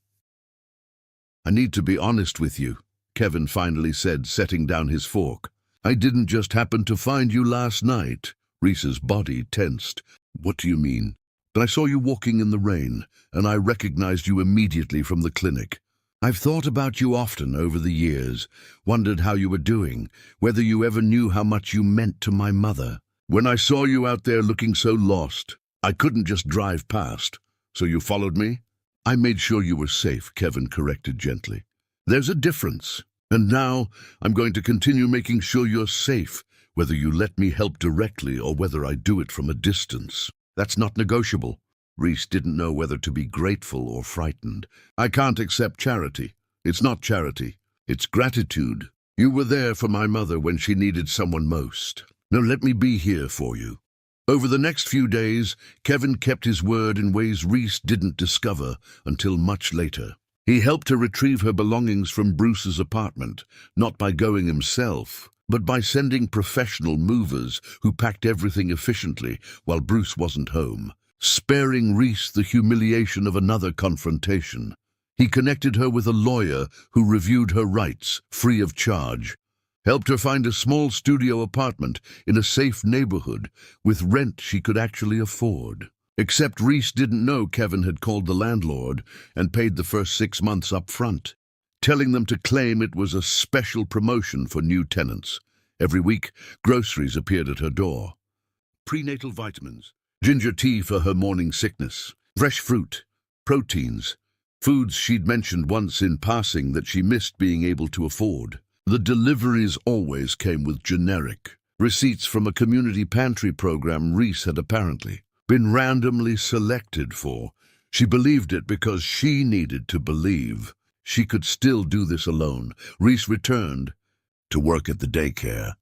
"I need to be honest with you," Kevin finally said, setting down his fork. "I didn't just happen to find you last night." Reese's body tensed. "What do you mean?" "I saw you walking in the rain, and I recognized you immediately from the clinic. I've thought about you often over the years, wondered how you were doing, whether you ever knew how much you meant to my mother. When I saw you out there looking so lost, I couldn't just drive past. So you followed me? I made sure you were safe, Kevin corrected gently. There's a difference. And now I'm going to continue making sure you're safe, whether you let me help directly or whether I do it from a distance. That's not negotiable. Reese didn't know whether to be grateful or frightened. I can't accept charity. It's not charity. It's gratitude. You were there for my mother when she needed someone most. Now let me be here for you. Over the next few days, Kevin kept his word in ways Reese didn't discover until much later. He helped her retrieve her belongings from Bruce's apartment, not by going himself, but by sending professional movers who packed everything efficiently while Bruce wasn't home, sparing Reese the humiliation of another confrontation. He connected her with a lawyer who reviewed her rights, free of charge, helped her find a small studio apartment in a safe neighborhood with rent she could actually afford. Except Reese didn't know Kevin had called the landlord and paid the first 6 months up front, telling them to claim it was a special promotion for new tenants. Every week, groceries appeared at her door. Prenatal vitamins, ginger tea for her morning sickness, fresh fruit, proteins, foods she'd mentioned once in passing that she missed being able to afford. The deliveries always came with generic receipts from a community pantry program Reese had apparently been randomly selected for. She believed it because she needed to believe she could still do this alone. Reese returned to work at the daycare,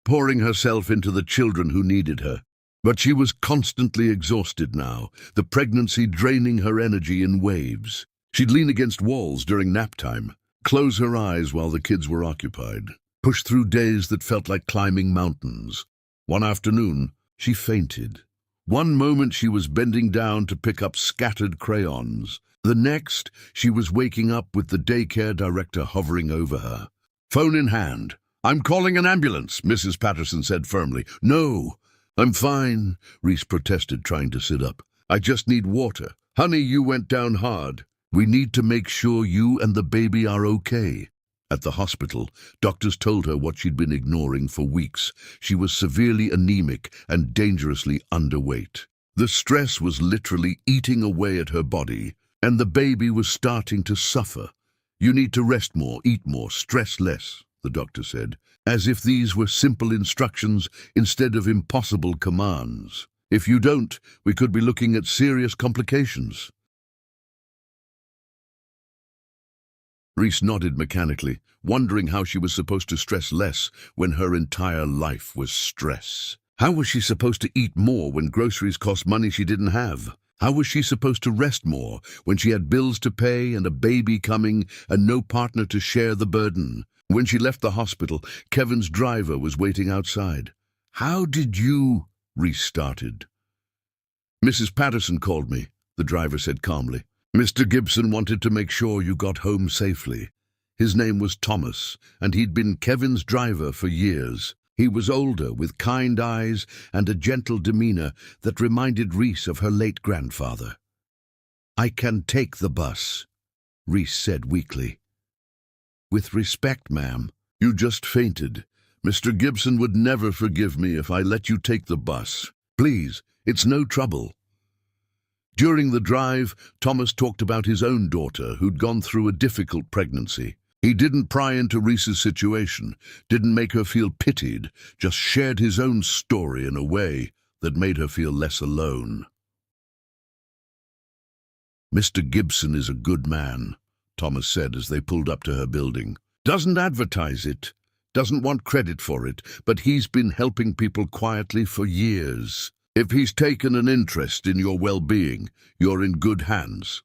pouring herself into the children who needed her. But she was constantly exhausted now, the pregnancy draining her energy in waves. She'd lean against walls during nap time, close her eyes while the kids were occupied, push through days that felt like climbing mountains. One afternoon, she fainted. One moment she was bending down to pick up scattered crayons. The next, she was waking up with the daycare director hovering over her. Phone in hand. "I'm calling an ambulance," Mrs. Patterson said firmly. "No, I'm fine," Reese protested, trying to sit up. "I just need water." "Honey, you went down hard. We need to make sure you and the baby are okay." At the hospital, doctors told her what she'd been ignoring for weeks. She was severely anemic and dangerously underweight. The stress was literally eating away at her body, and the baby was starting to suffer. "You need to rest more, eat more, stress less," the doctor said, as if these were simple instructions instead of impossible commands. "If you don't, we could be looking at serious complications." Reese nodded mechanically, wondering how she was supposed to stress less when her entire life was stress. How was she supposed to eat more when groceries cost money she didn't have? How was she supposed to rest more when she had bills to pay and a baby coming and no partner to share the burden? When she left the hospital, Kevin's driver was waiting outside. "How did you—" Reese started. "Mrs. Patterson called me," the driver said calmly. "Mr. Gibson wanted to make sure you got home safely." His name was Thomas, and he'd been Kevin's driver for years. He was older, with kind eyes and a gentle demeanor that reminded Reese of her late grandfather. "I can take the bus," Reese said weakly. "With respect, ma'am, you just fainted. Mr. Gibson would never forgive me if I let you take the bus. Please, it's no trouble." During the drive, Thomas talked about his own daughter who'd gone through a difficult pregnancy. He didn't pry into Reese's situation, didn't make her feel pitied, just shared his own story in a way that made her feel less alone. "Mr. Gibson is a good man," Thomas said as they pulled up to her building. "Doesn't advertise it, doesn't want credit for it, but he's been helping people quietly for years. If he's taken an interest in your well-being, you're in good hands."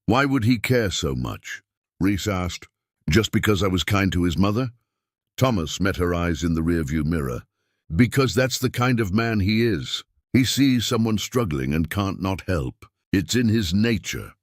"Why would he care so much?" Reese asked. "Just because I was kind to his mother?" Thomas met her eyes in the rearview mirror. "Because that's the kind of man he is. He sees someone struggling and can't not help. It's in his nature."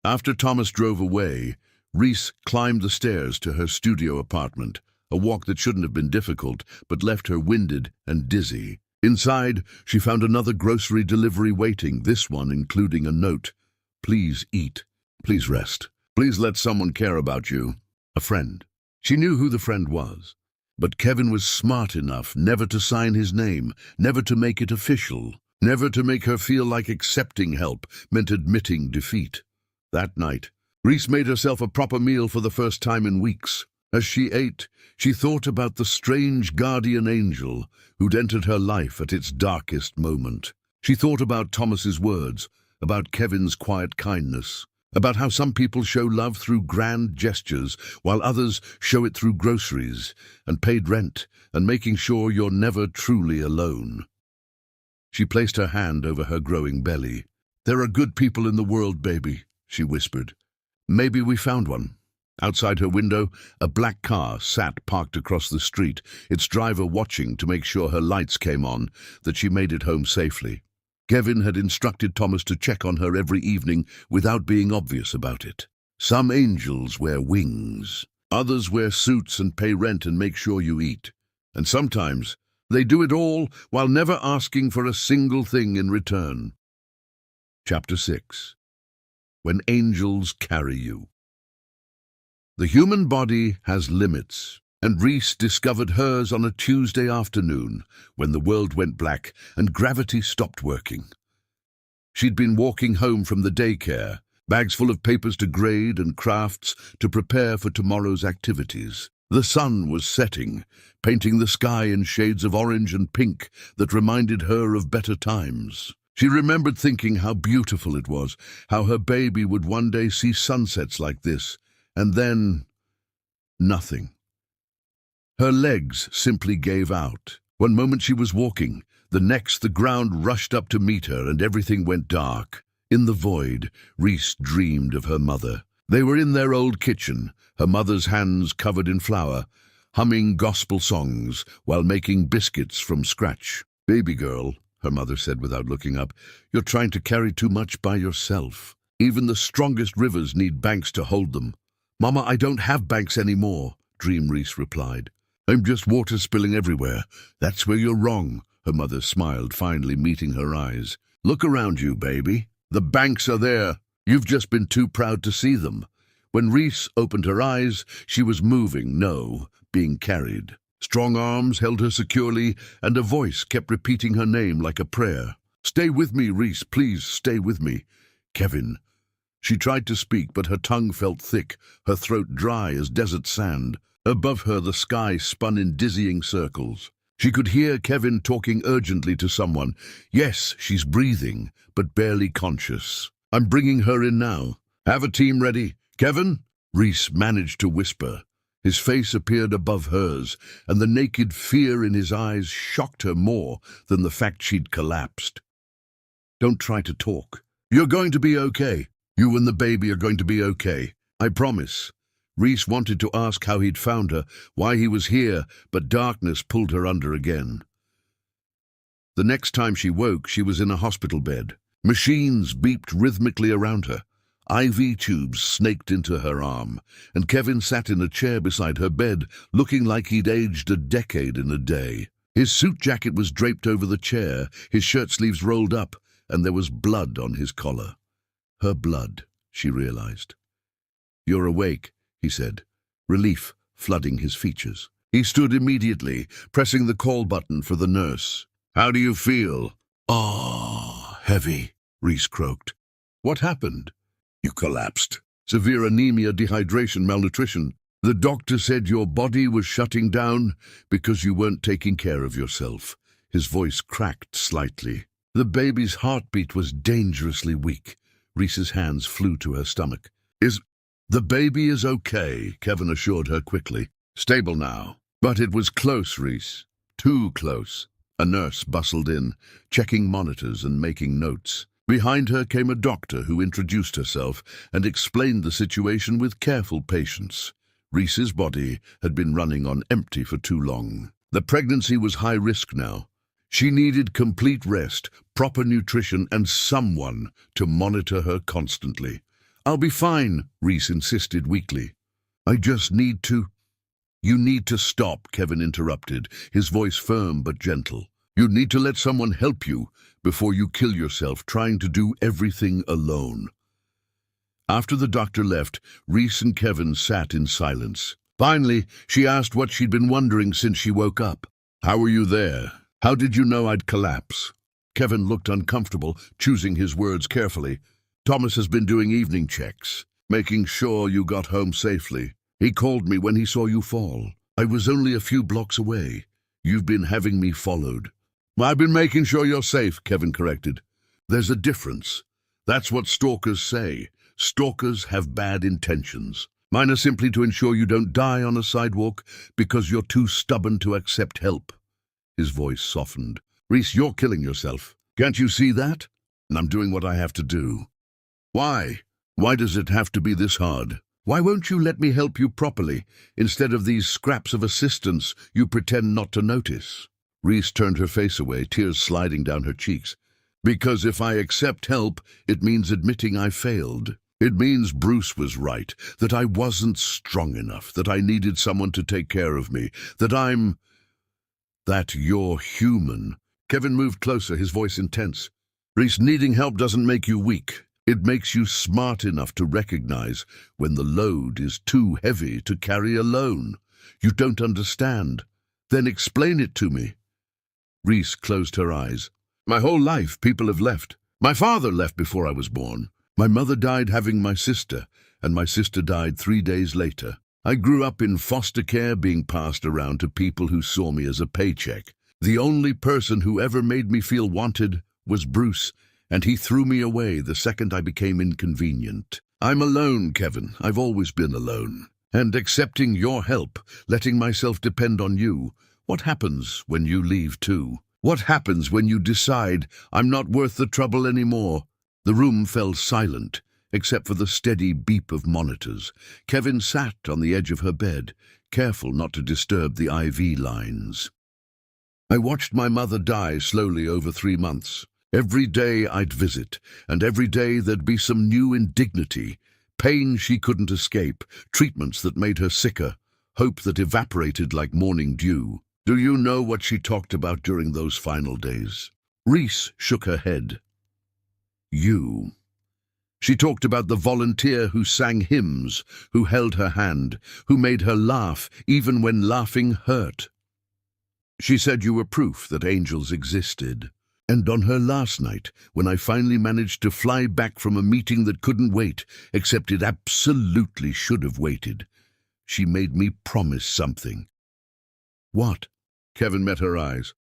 After Thomas drove away, Reese climbed the stairs to her studio apartment, a walk that shouldn't have been difficult, but left her winded and dizzy. Inside, she found another grocery delivery waiting, this one including a note. "Please eat. Please rest. Please let someone care about you. A friend. She knew who the friend was. But Kevin was smart enough never to sign his name, never to make it official, never to make her feel like accepting help meant admitting defeat. That night, Reese made herself a proper meal for the first time in weeks. As she ate, she thought about the strange guardian angel who'd entered her life at its darkest moment. She thought about Thomas's words, about Kevin's quiet kindness, about how some people show love through grand gestures while others show it through groceries and paid rent and making sure you're never truly alone. She placed her hand over her growing belly. "There are good people in the world, baby," she whispered. "Maybe we found one." Outside her window, a black car sat parked across the street, its driver watching to make sure her lights came on, that she made it home safely. Kevin had instructed Thomas to check on her every evening without being obvious about it. Some angels wear wings. Others wear suits and pay rent and make sure you eat. And sometimes they do it all while never asking for a single thing in return. Chapter 6. When Angels Carry You. The human body has limits, and Reese discovered hers on a Tuesday afternoon when the world went black and gravity stopped working. She'd been walking home from the daycare, bags full of papers to grade and crafts to prepare for tomorrow's activities. The sun was setting, painting the sky in shades of orange and pink that reminded her of better times. She remembered thinking how beautiful it was, how her baby would one day see sunsets like this, and then nothing. Her legs simply gave out. One moment she was walking, the next the ground rushed up to meet her and everything went dark. In the void, Reese dreamed of her mother. They were in their old kitchen, her mother's hands covered in flour, humming gospel songs while making biscuits from scratch. "Baby girl," her mother said without looking up, "you're trying to carry too much by yourself. Even the strongest rivers need banks to hold them." "Mama, I don't have banks anymore," Dream Reese replied. "I'm just water spilling everywhere. That's where you're wrong," her mother smiled, finally meeting her eyes. "Look around you, baby. The banks are there. You've just been too proud to see them." When Reese opened her eyes, she was moving, no, being carried. Strong arms held her securely, and a voice kept repeating her name like a prayer. "Stay with me, Reese, please stay with me. Kevin." She tried to speak, but her tongue felt thick, her throat dry as desert sand. Above her, the sky spun in dizzying circles. She could hear Kevin talking urgently to someone. "Yes, she's breathing, but barely conscious. I'm bringing her in now. Have a team ready. Kevin?" Reese managed to whisper. His face appeared above hers, and the naked fear in his eyes shocked her more than the fact she'd collapsed. "Don't try to talk. You're going to be okay. You and the baby are going to be okay. I promise." Reese wanted to ask how he'd found her, why he was here, but darkness pulled her under again. The next time she woke, she was in a hospital bed. Machines beeped rhythmically around her. IV tubes snaked into her arm, and Kevin sat in a chair beside her bed, looking like he'd aged a decade in a day. His suit jacket was draped over the chair, his shirt sleeves rolled up, and there was blood on his collar. Her blood, she realized. "You're awake," he said, relief flooding his features. He stood immediately, pressing the call button for the nurse. "How do you feel?" "Ah, heavy," Reese croaked. "What happened?" "You collapsed. Severe anemia, dehydration, malnutrition. The doctor said your body was shutting down because you weren't taking care of yourself." His voice cracked slightly. The baby's heartbeat was dangerously weak. Reese's hands flew to her stomach. "The baby is okay," Kevin assured her quickly. "Stable now." But it was close, Reese. Too close. A nurse bustled in, checking monitors and making notes. Behind her came a doctor who introduced herself and explained the situation with careful patience. Reese's body had been running on empty for too long. The pregnancy was high risk now. She needed complete rest, proper nutrition, and someone to monitor her constantly. "I'll be fine," Reese insisted weakly. "I just need to—" "You need to stop," Kevin interrupted, his voice firm but gentle. "You need to let someone help you before you kill yourself trying to do everything alone." After the doctor left, Reese and Kevin sat in silence. Finally, she asked what she'd been wondering since she woke up. "How were you there? How did you know I'd collapse?" Kevin looked uncomfortable, choosing his words carefully. "Thomas has been doing evening checks, making sure you got home safely. He called me when he saw you fall. I was only a few blocks away. You've been having me followed." "I've been making sure you're safe," Kevin corrected. "There's a difference. That's what stalkers say. Stalkers have bad intentions. Mine are simply to ensure you don't die on a sidewalk because you're too stubborn to accept help." His voice softened. "Reese, you're killing yourself. Can't you see that? And I'm doing what I have to do." "Why? Why does it have to be this hard? Why won't you let me help you properly, instead of these scraps of assistance you pretend not to notice?" Reese turned her face away, tears sliding down her cheeks. "Because if I accept help, it means admitting I failed. It means Bruce was right, that I wasn't strong enough, that I needed someone to take care of me, that you're human." Kevin moved closer, his voice intense. "Reese, needing help doesn't make you weak. It makes you smart enough to recognize when the load is too heavy to carry alone. You don't understand. Then explain it to me." Reese closed her eyes. "My whole life, people have left. My father left before I was born. My mother died having my sister, and my sister died 3 days later. I grew up in foster care, being passed around to people who saw me as a paycheck. The only person who ever made me feel wanted was Bruce, and he threw me away the second I became inconvenient. I'm alone, Kevin. I've always been alone. And accepting your help, letting myself depend on you, what happens when you leave too? What happens when you decide I'm not worth the trouble anymore?" The room fell silent, except for the steady beep of monitors. Kevin sat on the edge of her bed, careful not to disturb the IV lines. "I watched my mother die slowly over 3 months. Every day I'd visit, and every day there'd be some new indignity, pain she couldn't escape, treatments that made her sicker, hope that evaporated like morning dew. Do you know what she talked about during those final days?" Reese shook her head. "You. She talked about the volunteer who sang hymns, who held her hand, who made her laugh even when laughing hurt. She said you were proof that angels existed. And on her last night, when I finally managed to fly back from a meeting that couldn't wait, except it absolutely should have waited, she made me promise something." "What?" Kevin met her eyes.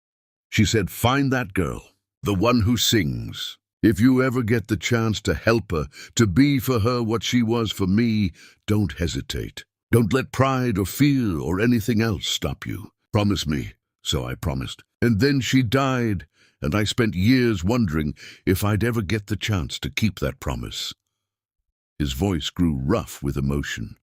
"She said, find that girl, the one who sings. If you ever get the chance to help her, to be for her what she was for me, don't hesitate. Don't let pride or fear or anything else stop you. Promise me." So I promised. And then she died, and I spent years wondering if I'd ever get the chance to keep that promise. His voice grew rough with emotion.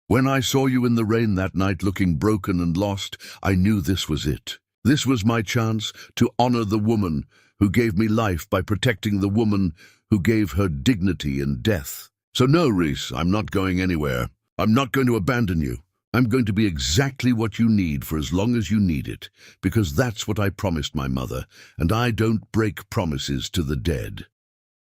"When I saw you in the rain that night looking broken and lost, I knew this was it. This was my chance to honor the woman who gave me life by protecting the woman who gave her dignity in death. So no, Reese, I'm not going anywhere. I'm not going to abandon you. I'm going to be exactly what you need for as long as you need it, because that's what I promised my mother, and I don't break promises to the dead."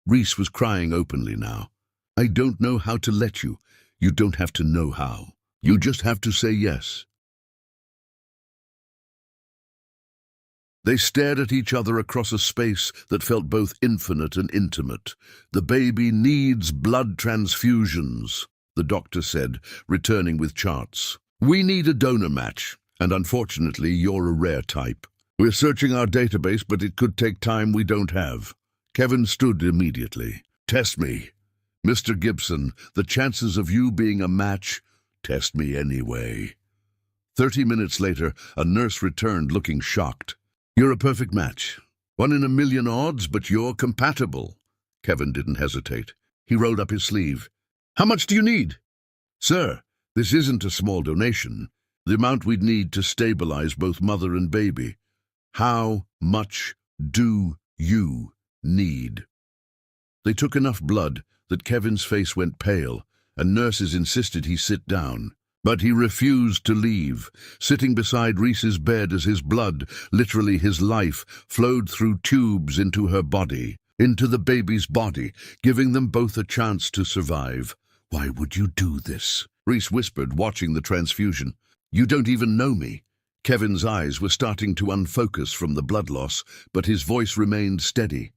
Reese was crying openly now. "I don't know how to let you. You don't have to know how. You just have to say yes." They stared at each other across a space that felt both infinite and intimate. "The baby needs blood transfusions," the doctor said, returning with charts. "We need a donor match, and unfortunately you're a rare type. We're searching our database, but it could take time we don't have." Kevin stood immediately. "Test me. Mr. Gibson, the chances of you being a match, test me anyway." 30 minutes later, a nurse returned looking shocked. "You're a perfect match. 1 in a million odds, but you're compatible." Kevin didn't hesitate. He rolled up his sleeve. "How much do you need?" "Sir, this isn't a small donation. The amount we'd need to stabilize both mother and baby." "How much do you need?" They took enough blood that Kevin's face went pale, and nurses insisted he sit down. But he refused to leave, sitting beside Reese's bed as his blood, literally his life, flowed through tubes into her body. into the baby's body, giving them both a chance to survive. "Why would you do this?" Reese whispered, watching the transfusion. "You don't even know me." Kevin's eyes were starting to unfocus from the blood loss, but his voice remained steady.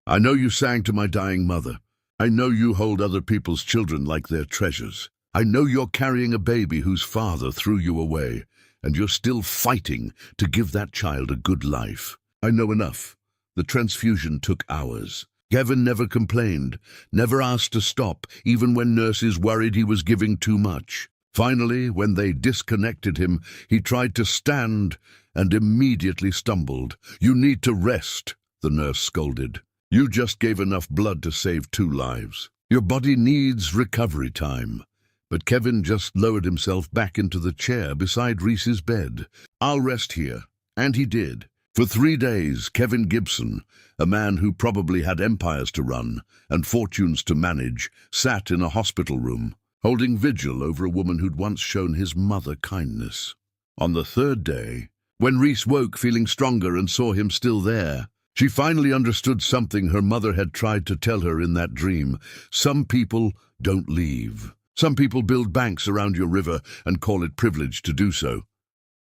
"I know you sang to my dying mother. I know you hold other people's children like their treasures. I know you're carrying a baby whose father threw you away, and you're still fighting to give that child a good life. I know enough." The transfusion took hours. Kevin never complained, never asked to stop, even when nurses worried he was giving too much. Finally, when they disconnected him, he tried to stand and immediately stumbled. "You need to rest," the nurse scolded. "You just gave enough blood to save 2 lives. Your body needs recovery time." But Kevin just lowered himself back into the chair beside Reese's bed. "I'll rest here." And he did. For 3 days, Kevin Gibson, a man who probably had empires to run and fortunes to manage, sat in a hospital room, holding vigil over a woman who'd once shown his mother kindness. On the 3rd day, when Reese woke feeling stronger and saw him still there, she finally understood something her mother had tried to tell her in that dream. Some people don't leave. Some people build banks around your river and call it privilege to do so.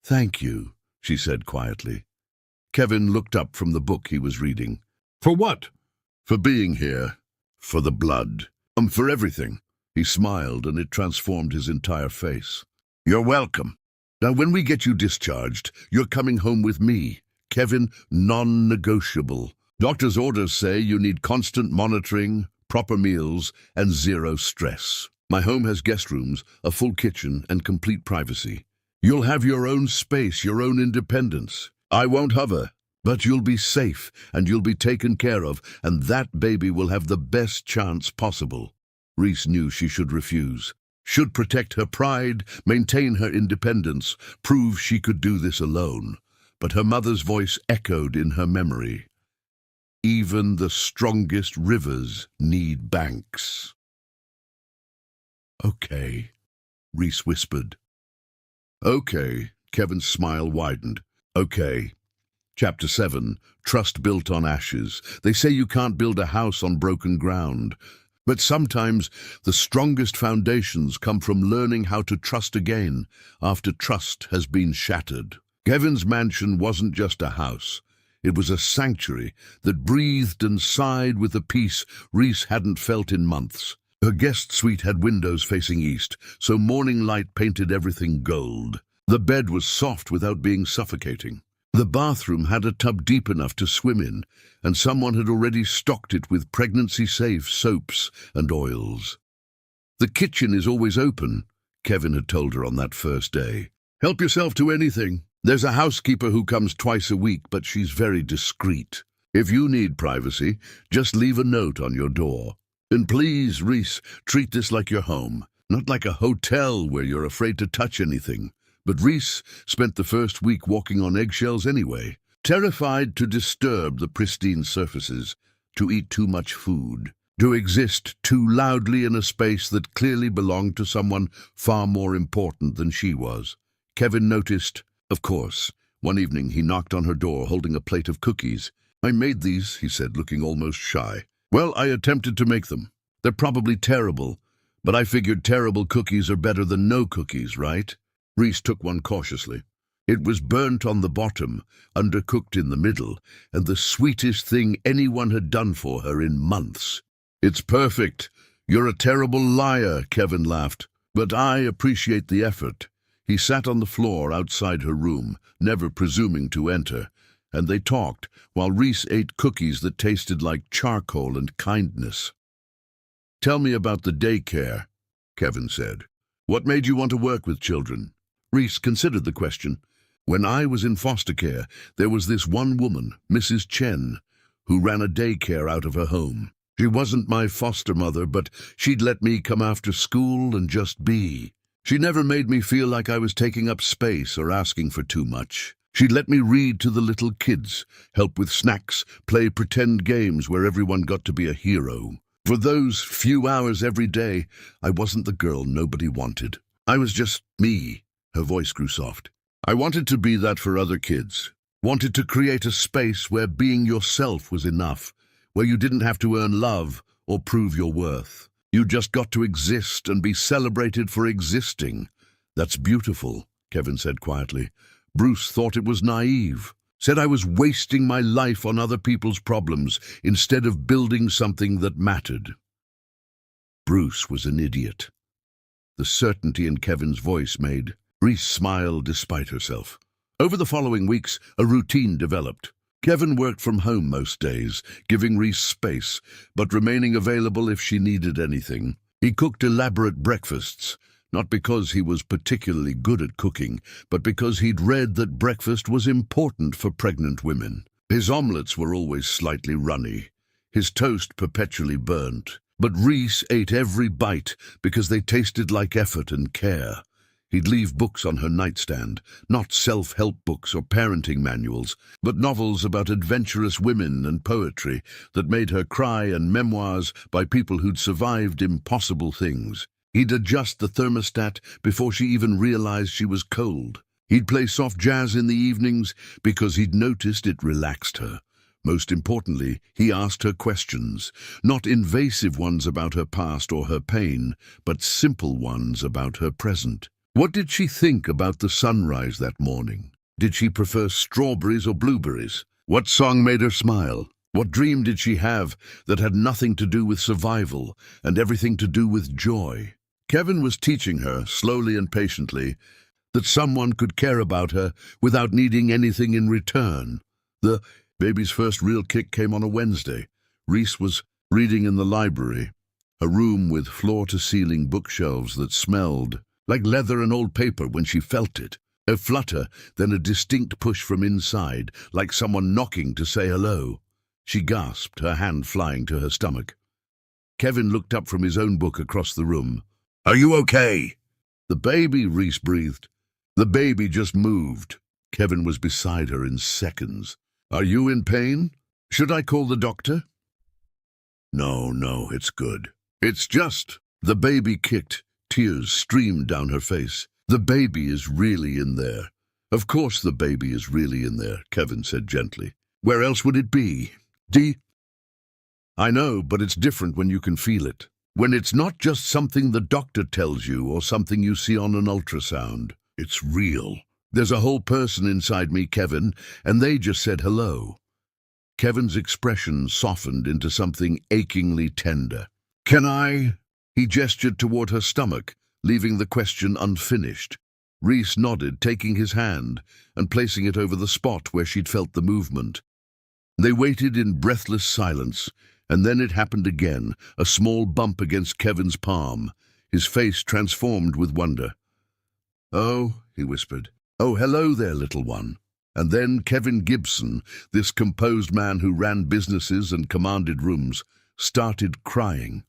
"Thank you," she said quietly. Kevin looked up from the book he was reading. "For what?" "For being here. For the blood. For everything." He smiled, and it transformed his entire face. "You're welcome. Now, when we get you discharged, you're coming home with me. Kevin, non-negotiable. Doctor's orders say you need constant monitoring, proper meals, and 0 stress. My home has guest rooms, a full kitchen, and complete privacy. You'll have your own space, your own independence. I won't hover, but you'll be safe, and you'll be taken care of, and that baby will have the best chance possible." Reese knew she should refuse. Should protect her pride, maintain her independence, prove she could do this alone. But her mother's voice echoed in her memory. "Even the strongest rivers need banks." "Okay," Reese whispered. "Okay," Kevin's smile widened. "Okay." Chapter 7, Trust Built on Ashes. They say you can't build a house on broken ground. But sometimes the strongest foundations come from learning how to trust again after trust has been shattered. Kevin's mansion wasn't just a house. It was a sanctuary that breathed and sighed with a peace Reese hadn't felt in months. Her guest suite had windows facing east, so morning light painted everything gold. The bed was soft without being suffocating. The bathroom had a tub deep enough to swim in, and someone had already stocked it with pregnancy-safe soaps and oils. "The kitchen is always open," Kevin had told her on that first day. "Help yourself to anything. There's a housekeeper who comes twice a week, but she's very discreet. If you need privacy, just leave a note on your door. And please, Reese, treat this like your home, not like a hotel where you're afraid to touch anything." But Reese spent the first week walking on eggshells anyway, terrified to disturb the pristine surfaces, to eat too much food, to exist too loudly in a space that clearly belonged to someone far more important than she was. Kevin noticed, of course. One evening he knocked on her door holding a plate of cookies. "I made these," he said, looking almost shy. "Well, I attempted to make them. They're probably terrible, but I figured terrible cookies are better than no cookies, right?" Reese took one cautiously. It was burnt on the bottom, undercooked in the middle, and the sweetest thing anyone had done for her in months. "It's perfect. You're a terrible liar," Kevin laughed. "But I appreciate the effort." He sat on the floor outside her room, never presuming to enter, and they talked while Reese ate cookies that tasted like charcoal and kindness. "Tell me about the daycare," Kevin said. "What made you want to work with children?" Reese considered the question. "When I was in foster care, there was this one woman, Mrs. Chen, who ran a daycare out of her home. She wasn't my foster mother, but she'd let me come after school and just be. She never made me feel like I was taking up space or asking for too much. She'd let me read to the little kids, help with snacks, play pretend games where everyone got to be a hero. For those few hours every day, I wasn't the girl nobody wanted. I was just me." Her voice grew soft. "I wanted to be that for other kids. Wanted to create a space where being yourself was enough, where you didn't have to earn love or prove your worth. You just got to exist and be celebrated for existing. That's beautiful, Kevin said quietly. Bruce thought it was naive. Said I was wasting my life on other people's problems instead of building something that mattered. Bruce was an idiot. The certainty in Kevin's voice made Reese smile despite herself. Over the following weeks, a routine developed. Kevin worked from home most days, giving Reese space, but remaining available if she needed anything. He cooked elaborate breakfasts, not because he was particularly good at cooking, but because he'd read that breakfast was important for pregnant women. His omelets were always slightly runny, his toast perpetually burnt. But Reese ate every bite because they tasted like effort and care. He'd leave books on her nightstand, not self-help books or parenting manuals, but novels about adventurous women and poetry that made her cry, and memoirs by people who'd survived impossible things. He'd adjust the thermostat before she even realized she was cold. He'd play soft jazz in the evenings because he'd noticed it relaxed her. Most importantly, he asked her questions, not invasive ones about her past or her pain, but simple ones about her present. What did she think about the sunrise that morning? Did she prefer strawberries or blueberries? What song made her smile? What dream did she have that had nothing to do with survival and everything to do with joy? Kevin was teaching her, slowly and patiently, that someone could care about her without needing anything in return. The baby's first real kick came on a Wednesday. Reese was reading in the library, a room with floor-to-ceiling bookshelves that smelled like leather and old paper when she felt it. A flutter, then a distinct push from inside, like someone knocking to say hello. She gasped, her hand flying to her stomach. Kevin looked up from his own book across the room. "Are you okay?" "The baby," Reese breathed. "The baby just moved." Kevin was beside her in seconds. "Are you in pain? Should I call the doctor?" No, it's good. It's just..." The baby kicked. Tears streamed down her face. "The baby is really in there." "Of course the baby is really in there," Kevin said gently. "Where else would it be? I know, but it's different when you can feel it. When it's not just something the doctor tells you or something you see on an ultrasound. It's real. There's a whole person inside me, Kevin, and they just said hello." Kevin's expression softened into something achingly tender. "Can I?" He gestured toward her stomach, leaving the question unfinished. Reese nodded, taking his hand and placing it over the spot where she'd felt the movement. They waited in breathless silence, and then it happened again, a small bump against Kevin's palm. His face transformed with wonder. "Oh," he whispered. "Oh, hello there, little one." And then Kevin Gibson, this composed man who ran businesses and commanded rooms, started crying.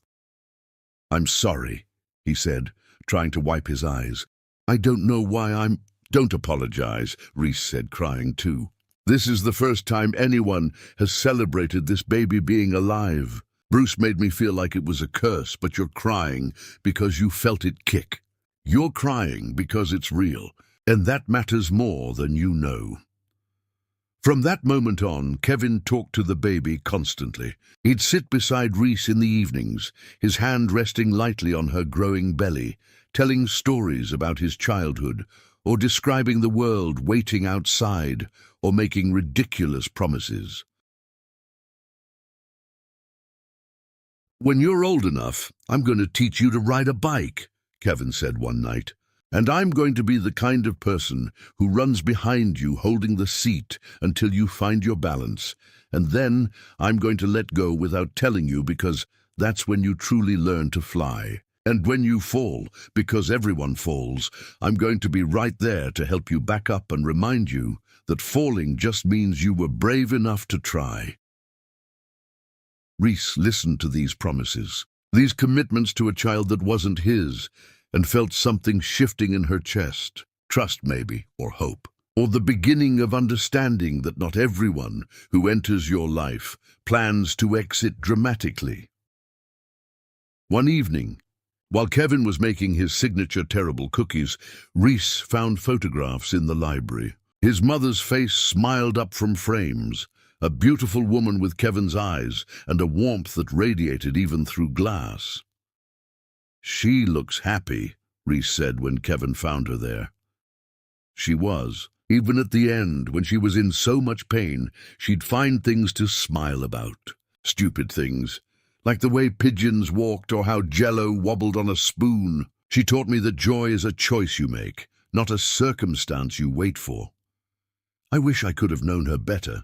"I'm sorry," he said, trying to wipe his eyes. "I don't know why I'm..." "Don't apologize," Reese said, crying too. "This is the first time anyone has celebrated this baby being alive. Bruce made me feel like it was a curse, but you're crying because you felt it kick. You're crying because it's real, and that matters more than you know." From that moment on, Kevin talked to the baby constantly. He'd sit beside Reese in the evenings, his hand resting lightly on her growing belly, telling stories about his childhood, or describing the world waiting outside, or making ridiculous promises. "When you're old enough, I'm going to teach you to ride a bike," Kevin said one night. "And I'm going to be the kind of person who runs behind you holding the seat until you find your balance. And then I'm going to let go without telling you, because that's when you truly learn to fly. And when you fall, because everyone falls, I'm going to be right there to help you back up and remind you that falling just means you were brave enough to try." Reese listened to these promises, these commitments to a child that wasn't his, and felt something shifting in her chest. Trust, maybe, or hope, or the beginning of understanding that not everyone who enters your life plans to exit dramatically. One evening, while Kevin was making his signature terrible cookies, Reese found photographs in the library. His mother's face smiled up from frames, a beautiful woman with Kevin's eyes and a warmth that radiated even through glass. "She looks happy," Reese said when Kevin found her there. She was. Even at the end, when she was in so much pain, she'd find things to smile about. Stupid things, like the way pigeons walked or how jello wobbled on a spoon. She taught me that joy is a choice you make, not a circumstance you wait for. I wish I could have known her better.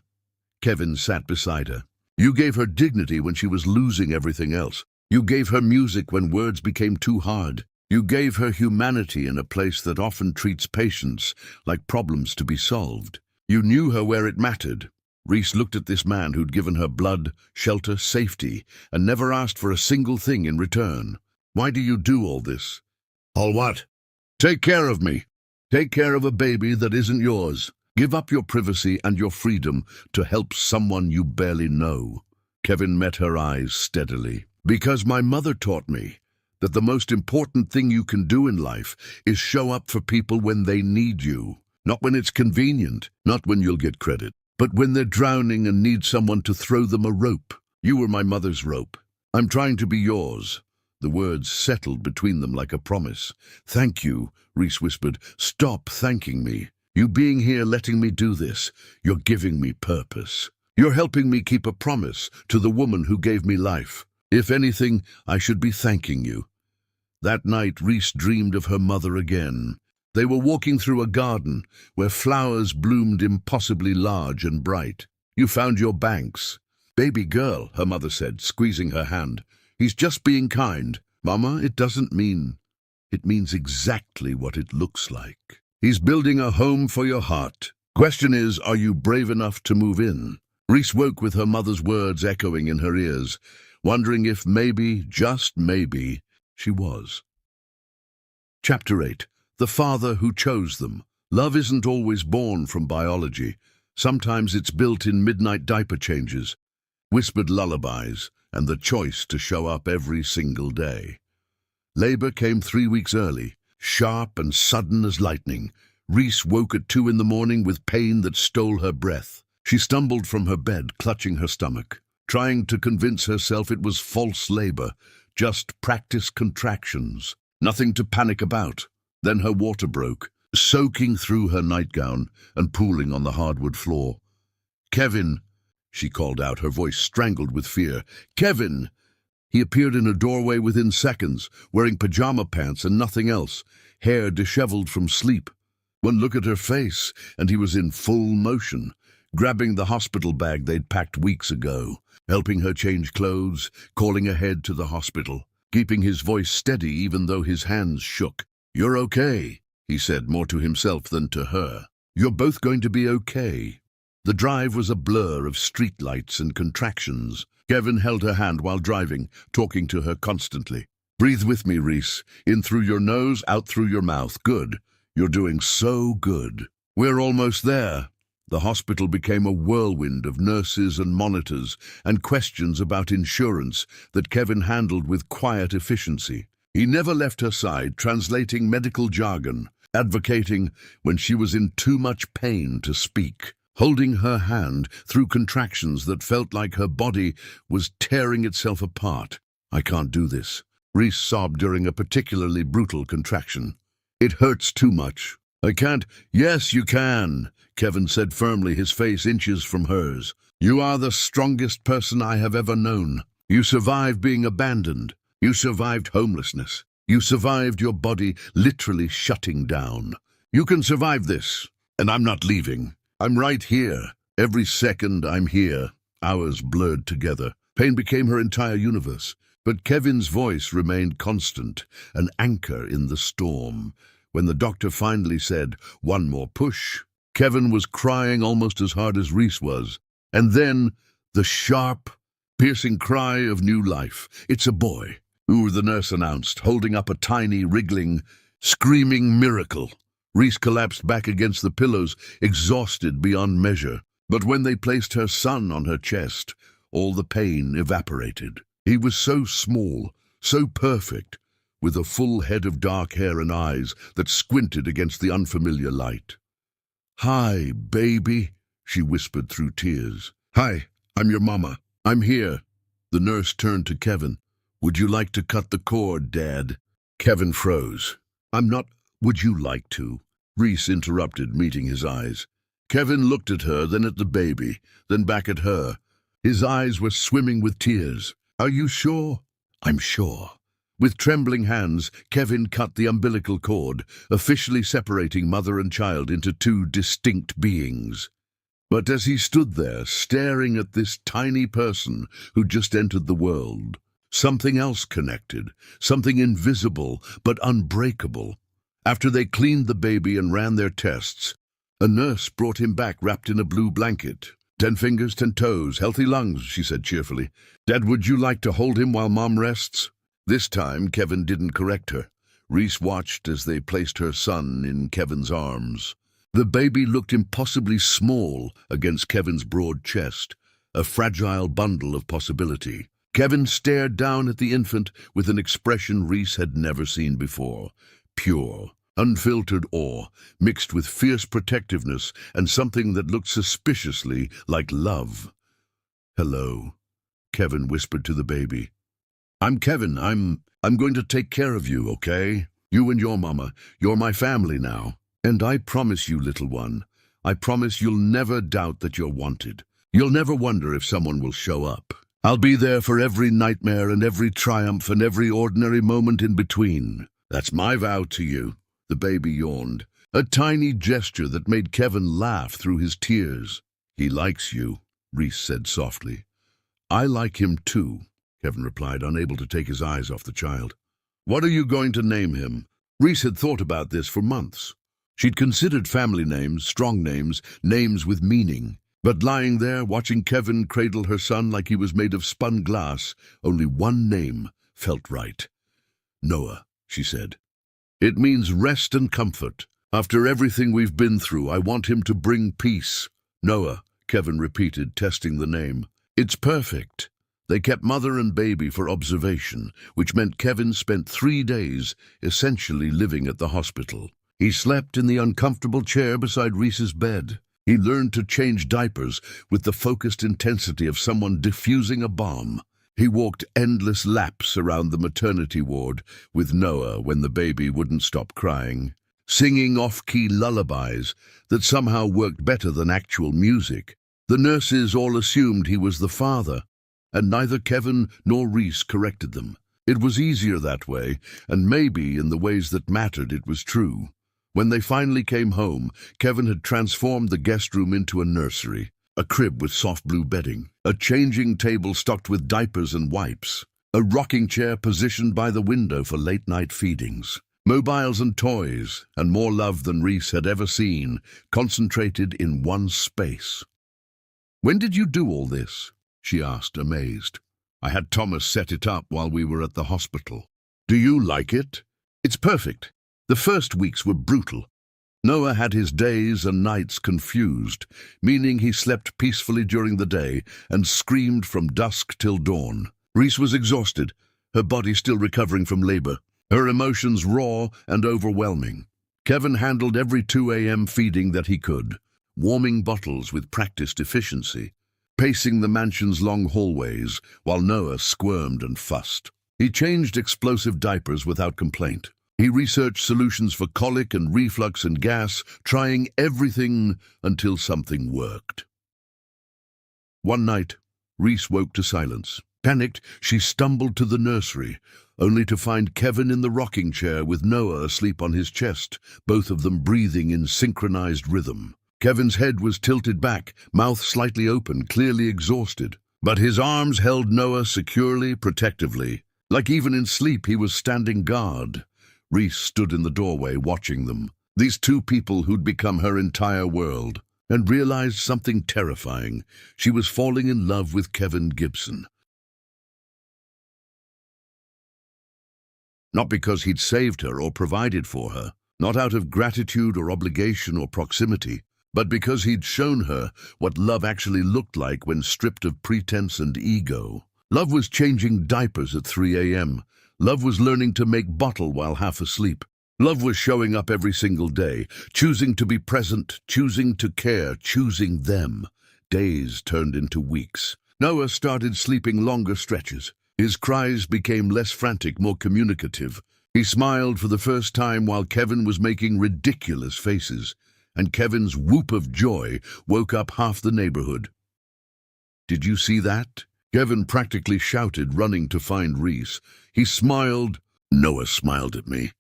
Kevin sat beside her. You gave her dignity when she was losing everything else. You gave her music when words became too hard. You gave her humanity in a place that often treats patients like problems to be solved. You knew her where it mattered. Reese looked at this man who'd given her blood, shelter, safety, and never asked for a single thing in return. Why do you do all this? All what? Take care of me. Take care of a baby that isn't yours. Give up your privacy and your freedom to help someone you barely know. Kevin met her eyes steadily. Because my mother taught me that the most important thing you can do in life is show up for people when they need you. Not when it's convenient, not when you'll get credit, but when they're drowning and need someone to throw them a rope. You were my mother's rope. I'm trying to be yours. The words settled between them like a promise. Thank you, Reese whispered. Stop thanking me. You being here, letting me do this, you're giving me purpose. You're helping me keep a promise to the woman who gave me life. If anything, I should be thanking you. That night, Reese dreamed of her mother again. They were walking through a garden where flowers bloomed impossibly large and bright. You found your Banks. Baby girl, her mother said, squeezing her hand. He's just being kind. Mama, it doesn't mean. It means exactly what it looks like. He's building a home for your heart. Question is, are you brave enough to move in? Reese woke with her mother's words echoing in her ears, wondering if maybe, just maybe, she was. Chapter 8. The Father Who Chose Them. Love isn't always born from biology. Sometimes it's built in midnight diaper changes, whispered lullabies, and the choice to show up every single day. Labor came 3 weeks early, sharp and sudden as lightning. Reese woke at 2 a.m. with pain that stole her breath. She stumbled from her bed, clutching her stomach, trying to convince herself it was false labor, just practice contractions, nothing to panic about. Then her water broke, soaking through her nightgown and pooling on the hardwood floor. Kevin, she called out, her voice strangled with fear. Kevin! He appeared in a doorway within seconds, wearing pajama pants and nothing else, hair disheveled from sleep. One look at her face, and he was in full motion, grabbing the hospital bag they'd packed weeks ago, helping her change clothes, calling ahead to the hospital, keeping his voice steady even though his hands shook. You're okay, he said, more to himself than to her. You're both going to be okay. The drive was a blur of streetlights and contractions. Kevin held her hand while driving, talking to her constantly. Breathe with me, Reese. In through your nose, out through your mouth. Good. You're doing so good. We're almost there. The hospital became a whirlwind of nurses and monitors and questions about insurance that Kevin handled with quiet efficiency. He never left her side, translating medical jargon, advocating when she was in too much pain to speak, holding her hand through contractions that felt like her body was tearing itself apart. I can't do this, Reese sobbed during a particularly brutal contraction. It hurts too much. I can't. Yes, you can, Kevin said firmly, his face inches from hers. You are the strongest person I have ever known. You survived being abandoned. You survived homelessness. You survived your body literally shutting down. You can survive this, and I'm not leaving. I'm right here. Every second I'm here. Hours blurred together. Pain became her entire universe. But Kevin's voice remained constant, an anchor in the storm. When the doctor finally said, one more push, Kevin was crying almost as hard as Reese was. And then the sharp, piercing cry of new life. It's a boy. Ooh, the nurse announced, holding up a tiny, wriggling, screaming miracle. Reese collapsed back against the pillows, exhausted beyond measure. But when they placed her son on her chest, all the pain evaporated. He was so small, so perfect, with a full head of dark hair and eyes that squinted against the unfamiliar light. Hi, baby, she whispered through tears. Hi, I'm your mama. I'm here. The nurse turned to Kevin. Would you like to cut the cord, Dad? Kevin froze. I'm not. Would you like to? Reese interrupted, meeting his eyes. Kevin looked at her, then at the baby, then back at her. His eyes were swimming with tears. Are you sure? I'm sure. With trembling hands, Kevin cut the umbilical cord, officially separating mother and child into two distinct beings. But as he stood there, staring at this tiny person who just entered the world, something else connected, something invisible but unbreakable. After they cleaned the baby and ran their tests, a nurse brought him back wrapped in a blue blanket. 10 fingers, 10 toes, healthy lungs, she said cheerfully. Dad, would you like to hold him while Mom rests? This time, Kevin didn't correct her. Reese watched as they placed her son in Kevin's arms. The baby looked impossibly small against Kevin's broad chest, a fragile bundle of possibility. Kevin stared down at the infant with an expression Reese had never seen before. Pure, unfiltered awe, mixed with fierce protectiveness and something that looked suspiciously like love. Hello, Kevin whispered to the baby. I'm Kevin. I'm going to take care of you, okay? You and your mama. You're my family now. And I promise you, little one, I promise you'll never doubt that you're wanted. You'll never wonder if someone will show up. I'll be there for every nightmare and every triumph and every ordinary moment in between. That's my vow to you. The baby yawned, a tiny gesture that made Kevin laugh through his tears. He likes you, Reese said softly. I like him too, Kevin replied, unable to take his eyes off the child. What are you going to name him? Reese had thought about this for months. She'd considered family names, strong names, names with meaning. But lying there, watching Kevin cradle her son like he was made of spun glass, only one name felt right. Noah, she said. It means rest and comfort. After everything we've been through, I want him to bring peace. Noah, Kevin repeated, testing the name. It's perfect. They kept mother and baby for observation, which meant Kevin spent 3 days essentially living at the hospital. He slept in the uncomfortable chair beside Reese's bed. He learned to change diapers with the focused intensity of someone defusing a bomb. He walked endless laps around the maternity ward with Noah when the baby wouldn't stop crying, singing off-key lullabies that somehow worked better than actual music. The nurses all assumed he was the father, and neither Kevin nor Reese corrected them. It was easier that way, and maybe in the ways that mattered it was true. When they finally came home, Kevin had transformed the guest room into a nursery, a crib with soft blue bedding, a changing table stocked with diapers and wipes, a rocking chair positioned by the window for late-night feedings, mobiles and toys, and more love than Reese had ever seen, concentrated in one space. When did you do all this? She asked, amazed. I had Thomas set it up while we were at the hospital. Do you like it? It's perfect. The first weeks were brutal. Noah had his days and nights confused, meaning he slept peacefully during the day and screamed from dusk till dawn. Reese was exhausted, her body still recovering from labor, her emotions raw and overwhelming. Kevin handled every 2 a.m. feeding that he could, warming bottles with practiced efficiency, pacing the mansion's long hallways while Noah squirmed and fussed. He changed explosive diapers without complaint. He researched solutions for colic and reflux and gas, trying everything until something worked. One night, Reese woke to silence. Panicked, she stumbled to the nursery, only to find Kevin in the rocking chair with Noah asleep on his chest, both of them breathing in synchronized rhythm. Kevin's head was tilted back, mouth slightly open, clearly exhausted. But his arms held Noah securely, protectively. Like even in sleep, he was standing guard. Reese stood in the doorway watching them, these two people who'd become her entire world, and realized something terrifying. She was falling in love with Kevin Gibson. Not because he'd saved her or provided for her, not out of gratitude or obligation or proximity, but because he'd shown her what love actually looked like when stripped of pretense and ego. Love was changing diapers at 3 a.m., Love was learning to make bottle while half asleep. Love was showing up every single day, choosing to be present, choosing to care, choosing them. Days turned into weeks. Noah started sleeping longer stretches. His cries became less frantic, more communicative. He smiled for the first time while Kevin was making ridiculous faces, and Kevin's whoop of joy woke up half the neighborhood. "Did you see that?" Kevin practically shouted, running to find Reese. He smiled. Noah smiled at me.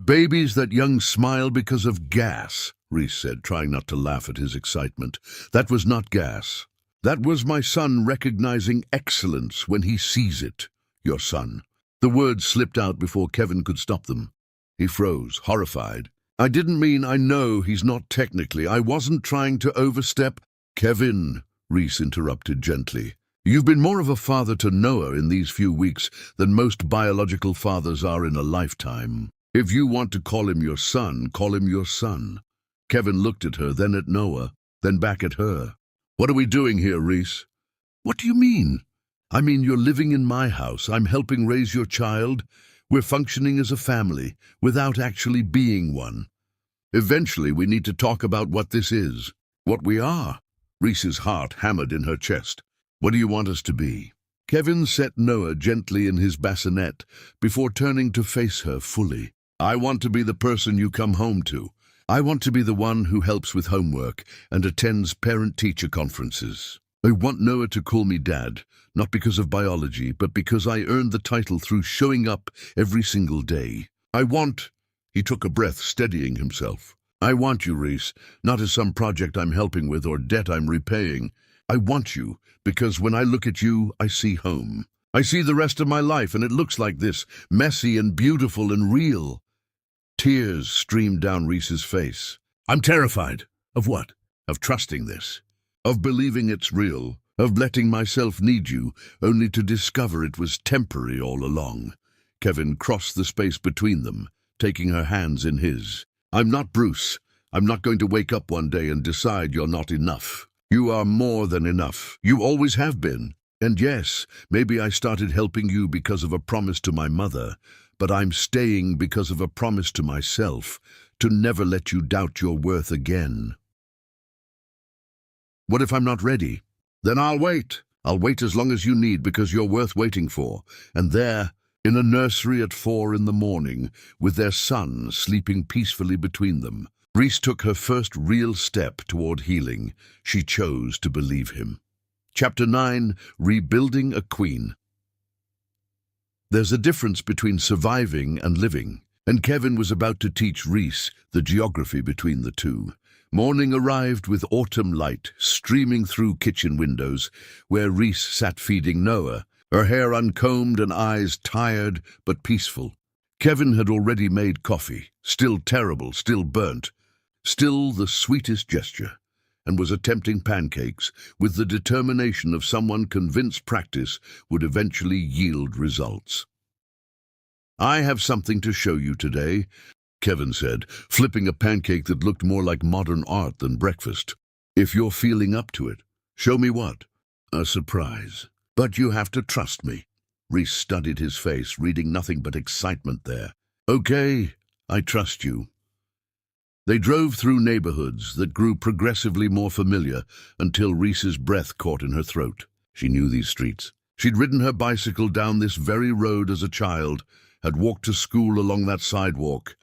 "Babies that young smile because of gas," Reese said, trying not to laugh at his excitement. "That was not gas. That was my son recognizing excellence when he sees it. Your son." The words slipped out before Kevin could stop them. He froze, horrified. "I didn't mean I know he's not technically. I wasn't trying to overstep." "Kevin," Reese interrupted gently, "you've been more of a father to Noah in these few weeks than most biological fathers are in a lifetime. If you want to call him your son, call him your son." Kevin looked at her, then at Noah, then back at her. "What are we doing here, Reese?" "What do you mean?" "I mean, you're living in my house. I'm helping raise your child. We're functioning as a family, without actually being one. Eventually, we need to talk about what this is, what we are." Reese's heart hammered in her chest. "What do you want us to be?" Kevin set Noah gently in his bassinet before turning to face her fully. "I want to be the person you come home to. I want to be the one who helps with homework and attends parent-teacher conferences. I want Noah to call me Dad, not because of biology, but because I earned the title through showing up every single day. I want—" He took a breath, steadying himself. "I want you, Reese, not as some project I'm helping with or debt I'm repaying. I want you because when I look at you, I see home. I see the rest of my life, and it looks like this, messy and beautiful and real." Tears streamed down Reese's face. "I'm terrified." "Of what?" "Of trusting this. Of believing it's real. Of letting myself need you, only to discover it was temporary all along." Kevin crossed the space between them, taking her hands in his. "I'm not Bruce. I'm not going to wake up one day and decide you're not enough. You are more than enough. You always have been. And yes, maybe I started helping you because of a promise to my mother, but I'm staying because of a promise to myself, to never let you doubt your worth again." "What if I'm not ready?" "Then I'll wait. I'll wait as long as you need because you're worth waiting for." And there, in a nursery at 4 a.m, with their son sleeping peacefully between them, Reese took her first real step toward healing. She chose to believe him. Chapter 9, Rebuilding a Queen. There's a difference between surviving and living, and Kevin was about to teach Reese the geography between the two. Morning arrived with autumn light streaming through kitchen windows, where Reese sat feeding Noah, her hair uncombed and eyes tired but peaceful. Kevin had already made coffee, still terrible, still burnt, still the sweetest gesture, and was attempting pancakes with the determination of someone convinced practice would eventually yield results. "I have something to show you today," Kevin said, flipping a pancake that looked more like modern art than breakfast. "If you're feeling up to it." "Show me what?" "A surprise. But you have to trust me." Reese studied his face, reading nothing but excitement there. "Okay, I trust you." They drove through neighborhoods that grew progressively more familiar until Reese's breath caught in her throat. She knew these streets. She'd ridden her bicycle down this very road as a child, had walked to school along that sidewalk,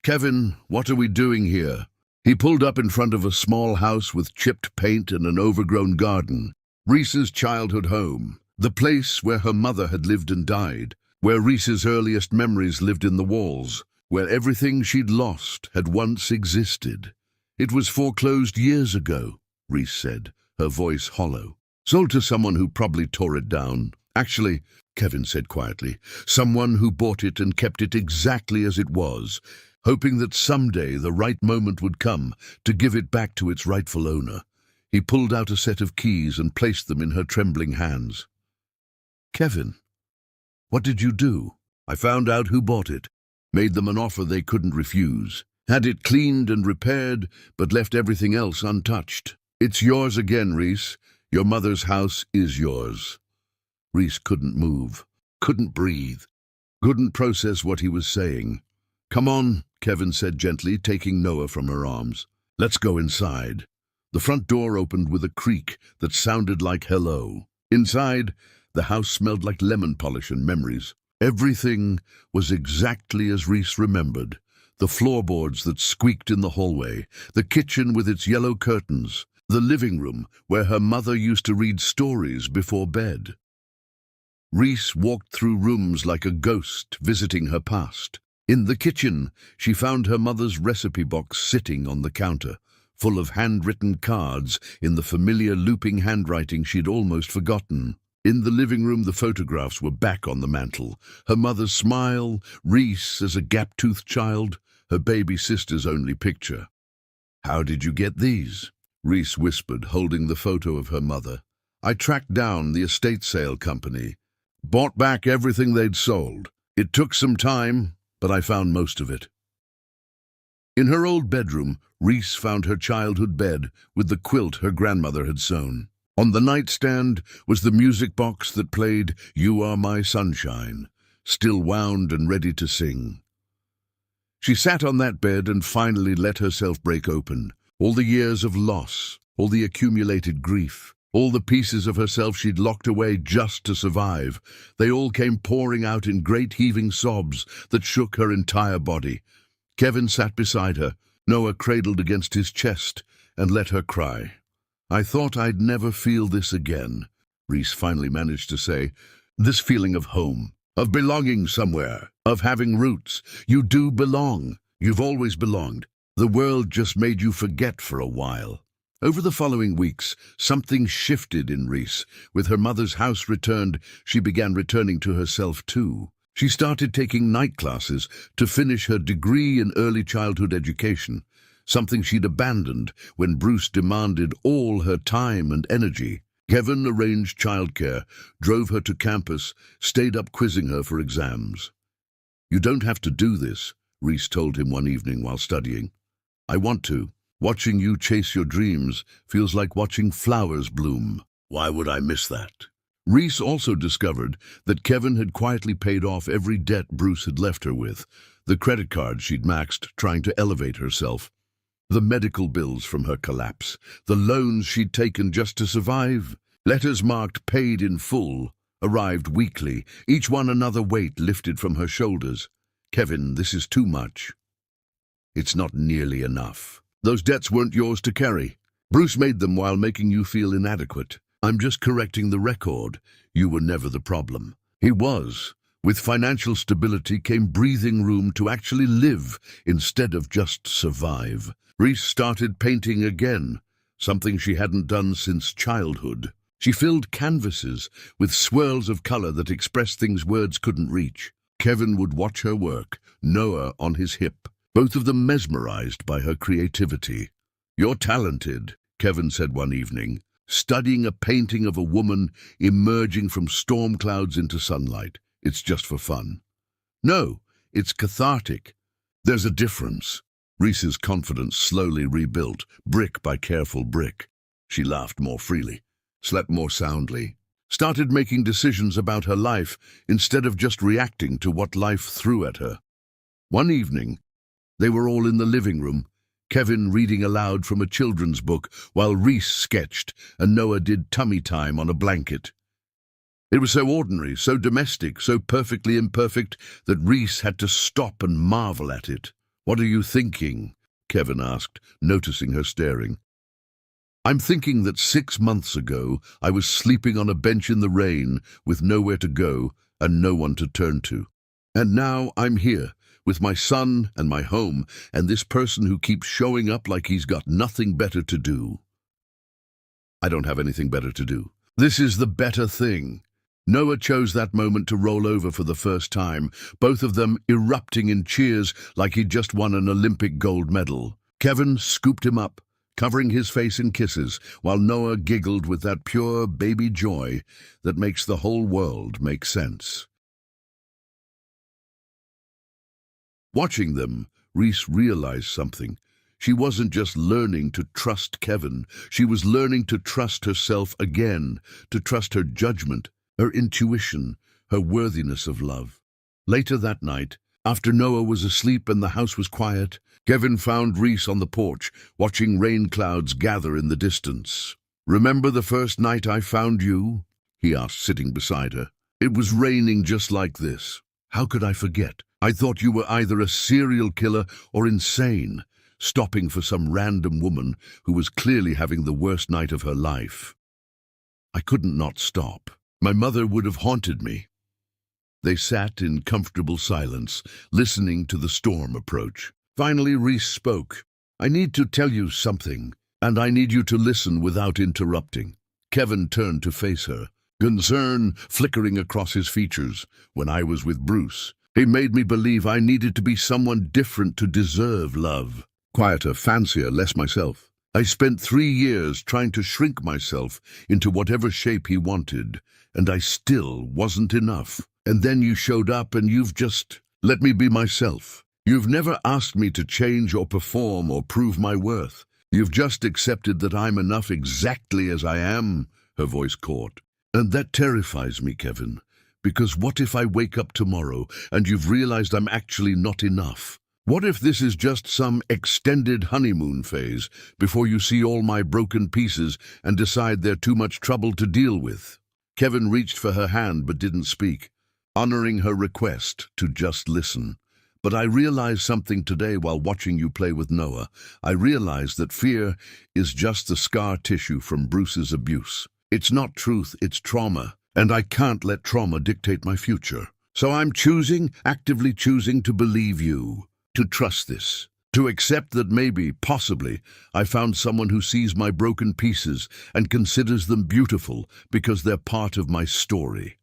"Kevin, what are we doing here?" He pulled up in front of a small house with chipped paint and an overgrown garden. Reese's childhood home, the place where her mother had lived and died, where Reese's earliest memories lived in the walls, where everything she'd lost had once existed. "It was foreclosed years ago," Reese said, her voice hollow. "Sold to someone who probably tore it down. Actually," Kevin said quietly, "someone who bought it and kept it exactly as it was, hoping that someday the right moment would come to give it back to its rightful owner." He pulled out a set of keys and placed them in her trembling hands. "Kevin, what did you do?" "I found out who bought it, made them an offer they couldn't refuse, had it cleaned and repaired, but left everything else untouched. It's yours again, Reese. Your mother's house is yours." Reese couldn't move, couldn't breathe, couldn't process what he was saying. "Come on," Kevin said gently, taking Noah from her arms. "Let's go inside." The front door opened with a creak that sounded like hello. Inside, the house smelled like lemon polish and memories. Everything was exactly as Reese remembered. The floorboards that squeaked in the hallway, the kitchen with its yellow curtains, the living room where her mother used to read stories before bed. Reese walked through rooms like a ghost visiting her past. In the kitchen, she found her mother's recipe box sitting on the counter, full of handwritten cards in the familiar looping handwriting she'd almost forgotten. In the living room, the photographs were back on the mantel. Her mother's smile, Reese as a gap-toothed child, her baby sister's only picture. "How did you get these?" Reese whispered, holding the photo of her mother. "I tracked down the estate sale company. Bought back everything they'd sold. It took some time, but I found most of it." In her old bedroom, Reese found her childhood bed with the quilt her grandmother had sewn. On the nightstand was the music box that played "You Are My Sunshine," still wound and ready to sing. She sat on that bed and finally let herself break open. All the years of loss, all the accumulated grief, all the pieces of herself she'd locked away just to survive, they all came pouring out in great heaving sobs that shook her entire body. Kevin sat beside her, Noah cradled against his chest, and let her cry. "I thought I'd never feel this again," Reese finally managed to say. "This feeling of home, of belonging somewhere, of having roots. You do belong. You've always belonged. The world just made you forget for a while." Over the following weeks, something shifted in Reese. With her mother's house returned, she began returning to herself too. She started taking night classes to finish her degree in early childhood education, something she'd abandoned when Bruce demanded all her time and energy. Kevin arranged childcare, drove her to campus, stayed up quizzing her for exams. "You don't have to do this," Reese told him one evening while studying. "I want to. Watching you chase your dreams feels like watching flowers bloom. Why would I miss that?" Reese also discovered that Kevin had quietly paid off every debt Bruce had left her with, the credit cards she'd maxed trying to elevate herself, the medical bills from her collapse, the loans she'd taken just to survive. Letters marked "paid in full" arrived weekly, each one another weight lifted from her shoulders. "Kevin, this is too much. It's not nearly enough. Those debts weren't yours to carry. Bruce made them while making you feel inadequate. I'm just correcting the record. You were never the problem." He was. With financial stability came breathing room to actually live instead of just survive. Reese started painting again, something she hadn't done since childhood. She filled canvases with swirls of color that expressed things words couldn't reach. Kevin would watch her work, Noah on his hip, both of them mesmerized by her creativity. "You're talented," Kevin said one evening, studying a painting of a woman emerging from storm clouds into sunlight. "It's just for fun." "No, it's cathartic. There's a difference." Reese's confidence slowly rebuilt, brick by careful brick. She laughed more freely, slept more soundly, started making decisions about her life instead of just reacting to what life threw at her. One evening, they were all in the living room, Kevin reading aloud from a children's book while Reese sketched and Noah did tummy time on a blanket. It was so ordinary, so domestic, so perfectly imperfect that Reese had to stop and marvel at it. "What are you thinking?" Kevin asked, noticing her staring. "I'm thinking that 6 months ago I was sleeping on a bench in the rain with nowhere to go and no one to turn to. And now I'm here, with my son and my home, and this person who keeps showing up like he's got nothing better to do. I don't have anything better to do. This is the better thing." Noah chose that moment to roll over for the first time, both of them erupting in cheers like he'd just won an Olympic gold medal. Kevin scooped him up, covering his face in kisses, while Noah giggled with that pure baby joy that makes the whole world make sense. Watching them, Reese realized something. She wasn't just learning to trust Kevin, she was learning to trust herself again, to trust her judgment, her intuition, her worthiness of love. Later that night, after Noah was asleep and the house was quiet, Kevin found Reese on the porch, watching rain clouds gather in the distance. "Remember the first night I found you?" he asked, sitting beside her. "It was raining just like this. How could I forget? I thought you were either a serial killer or insane, stopping for some random woman who was clearly having the worst night of her life. I couldn't not stop. My mother would have haunted me." They sat in comfortable silence, listening to the storm approach. Finally, Reese spoke. "I need to tell you something, and I need you to listen without interrupting." Kevin turned to face her, concern flickering across his features. "When I was with Bruce, he made me believe I needed to be someone different to deserve love. Quieter, fancier, less myself. I spent 3 years trying to shrink myself into whatever shape he wanted, and I still wasn't enough. And then you showed up and you've just let me be myself. You've never asked me to change or perform or prove my worth. You've just accepted that I'm enough exactly as I am," her voice caught. "And that terrifies me, Kevin, because what if I wake up tomorrow and you've realized I'm actually not enough? What if this is just some extended honeymoon phase before you see all my broken pieces and decide they're too much trouble to deal with?" Kevin reached for her hand but didn't speak, honoring her request to just listen. "But I realized something today while watching you play with Noah. I realized that fear is just the scar tissue from Bruce's abuse. It's not truth, it's trauma, and I can't let trauma dictate my future. So I'm actively choosing to believe you, to trust this, to accept that maybe, possibly, I found someone who sees my broken pieces and considers them beautiful because they're part of my story."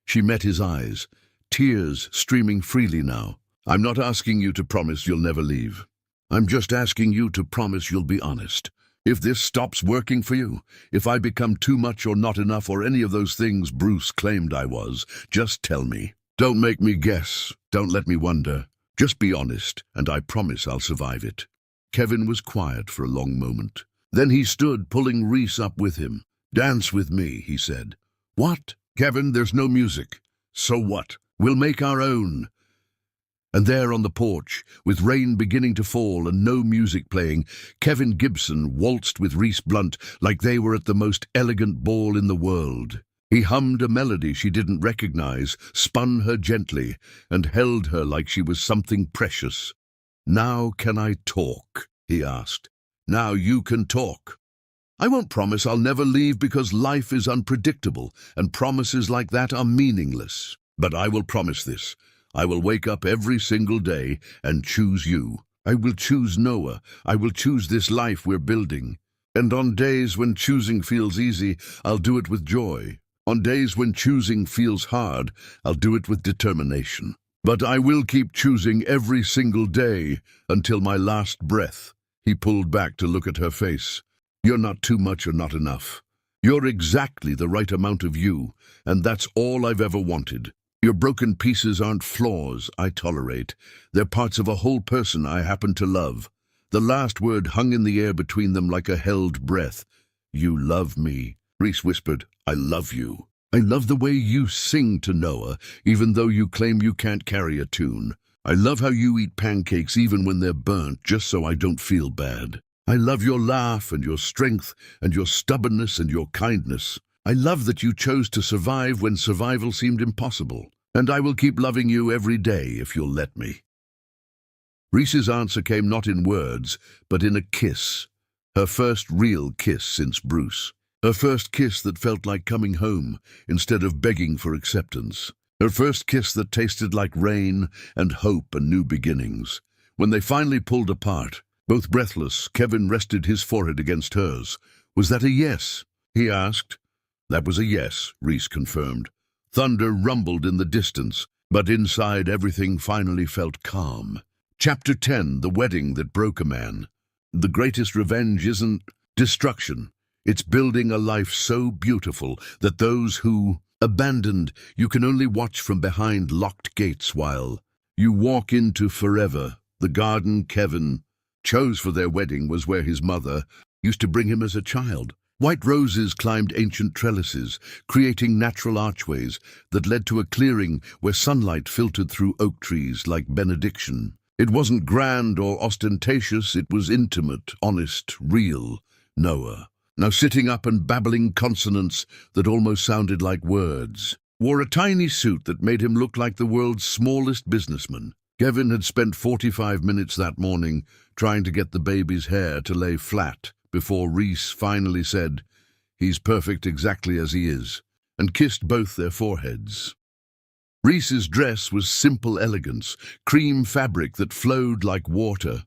She met his eyes, tears streaming freely now. "I'm not asking you to promise you'll never leave. I'm just asking you to promise you'll be honest. If this stops working for you, if I become too much or not enough or any of those things Bruce claimed I was, just tell me. Don't make me guess. Don't let me wonder. Just be honest, and I promise I'll survive it." Kevin was quiet for a long moment. Then he stood, pulling Reese up with him. "Dance with me," he said. "What?" "Kevin, there's no music." "So what? We'll make our own." And there on the porch, with rain beginning to fall and no music playing, Kevin Gibson waltzed with Reese Blunt like they were at the most elegant ball in the world. He hummed a melody she didn't recognize, spun her gently, and held her like she was something precious. "Now can I talk?" he asked. "Now you can talk. I won't promise I'll never leave because life is unpredictable and promises like that are meaningless. But I will promise this. I will wake up every single day and choose you. I will choose Noah. I will choose this life we're building. And on days when choosing feels easy, I'll do it with joy. On days when choosing feels hard, I'll do it with determination. But I will keep choosing every single day until my last breath." He pulled back to look at her face. "You're not too much or not enough. You're exactly the right amount of you, and that's all I've ever wanted. Your broken pieces aren't flaws I tolerate. They're parts of a whole person I happen to love." The last word hung in the air between them like a held breath. "You love me," Reese whispered. "I love you. I love the way you sing to Noah, even though you claim you can't carry a tune. I love how you eat pancakes even when they're burnt, just so I don't feel bad. I love your laugh and your strength and your stubbornness and your kindness. I love that you chose to survive when survival seemed impossible. And I will keep loving you every day if you'll let me." Reese's answer came not in words, but in a kiss. Her first real kiss since Bruce. Her first kiss that felt like coming home instead of begging for acceptance. Her first kiss that tasted like rain and hope and new beginnings. When they finally pulled apart, both breathless, Kevin rested his forehead against hers. "Was that a yes?" he asked. "That was a yes," Reese confirmed. Thunder rumbled in the distance, but inside everything finally felt calm. Chapter 10, The Wedding That Broke a Man. The greatest revenge isn't destruction. It's building a life so beautiful that those who abandoned you can only watch from behind locked gates while you walk into forever. The garden Kevin chose for their wedding was where his mother used to bring him as a child. White roses climbed ancient trellises, creating natural archways that led to a clearing where sunlight filtered through oak trees like benediction. It wasn't grand or ostentatious, it was intimate, honest, real. Noah, now sitting up and babbling consonants that almost sounded like words, wore a tiny suit that made him look like the world's smallest businessman. Kevin had spent 45 minutes that morning trying to get the baby's hair to lay flat before Reese finally said, "He's perfect exactly as he is," and kissed both their foreheads. Reese's dress was simple elegance, cream fabric that flowed like water,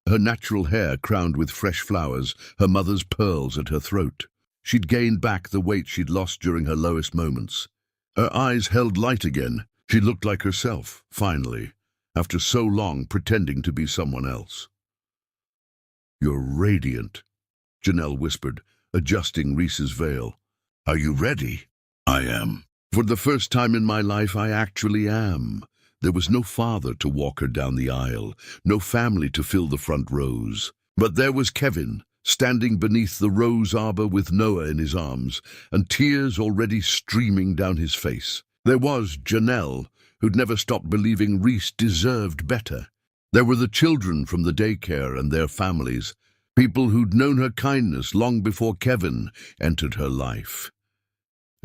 her natural hair crowned with fresh flowers, her mother's pearls at her throat. She'd gained back the weight she'd lost during her lowest moments. Her eyes held light again. She looked like herself, finally, after so long pretending to be someone else. "You're radiant," Janelle whispered, adjusting Reese's veil. "Are you ready?" "I am. For the first time in my life, I actually am." There was no father to walk her down the aisle, no family to fill the front rows. But there was Kevin, standing beneath the rose arbor with Noah in his arms, and tears already streaming down his face. There was Janelle, who'd never stopped believing Reese deserved better. There were the children from the daycare and their families, people who'd known her kindness long before Kevin entered her life.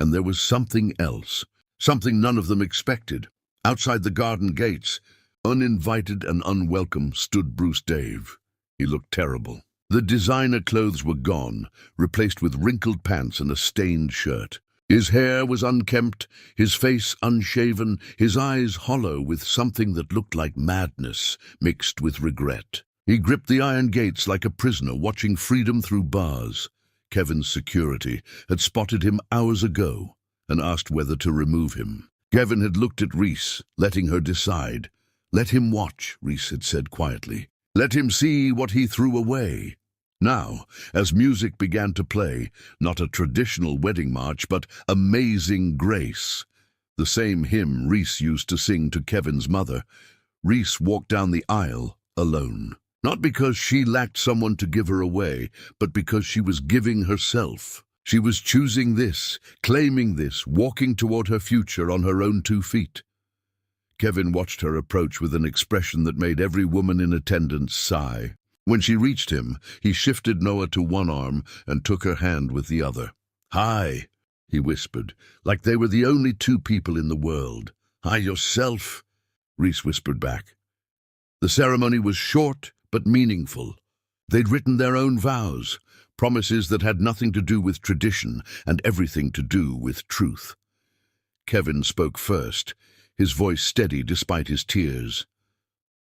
And there was something else, something none of them expected. Outside the garden gates, uninvited and unwelcome, stood Bruce Dave. He looked terrible. The designer clothes were gone, replaced with wrinkled pants and a stained shirt. His hair was unkempt, his face unshaven, his eyes hollow with something that looked like madness mixed with regret. He gripped the iron gates like a prisoner watching freedom through bars. Kevin's security had spotted him hours ago and asked whether to remove him. Kevin had looked at Reese, letting her decide. "Let him watch," Reese had said quietly. "Let him see what he threw away." Now, as music began to play, not a traditional wedding march, but Amazing Grace, the same hymn Reese used to sing to Kevin's mother, Reese walked down the aisle alone. Not because she lacked someone to give her away, but because she was giving herself. She was choosing this, claiming this, walking toward her future on her own 2 feet. Kevin watched her approach with an expression that made every woman in attendance sigh. When she reached him, he shifted Noah to one arm and took her hand with the other. "Hi," he whispered, like they were the only 2 people in the world. "Hi yourself," Reese whispered back. The ceremony was short but meaningful. They'd written their own vows, promises that had nothing to do with tradition and everything to do with truth. Kevin spoke first, his voice steady despite his tears.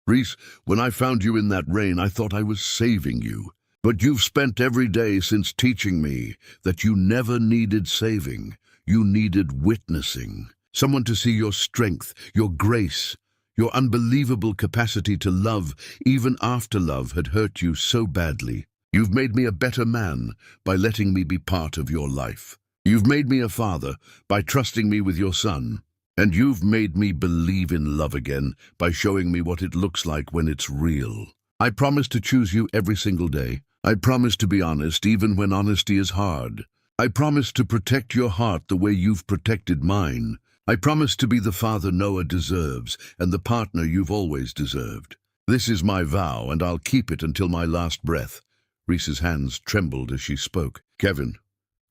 "Reese, when I found you in that rain, I thought I was saving you. But you've spent every day since teaching me that you never needed saving. You needed witnessing. Someone to see your strength, your grace, your unbelievable capacity to love even after love had hurt you so badly. You've made me a better man by letting me be part of your life. You've made me a father by trusting me with your son. And you've made me believe in love again by showing me what it looks like when it's real. I promise to choose you every single day. I promise to be honest even when honesty is hard. I promise to protect your heart the way you've protected mine. I promise to be the father Noah deserves and the partner you've always deserved. This is my vow, and I'll keep it until my last breath." Reese's hands trembled as she spoke. "Kevin,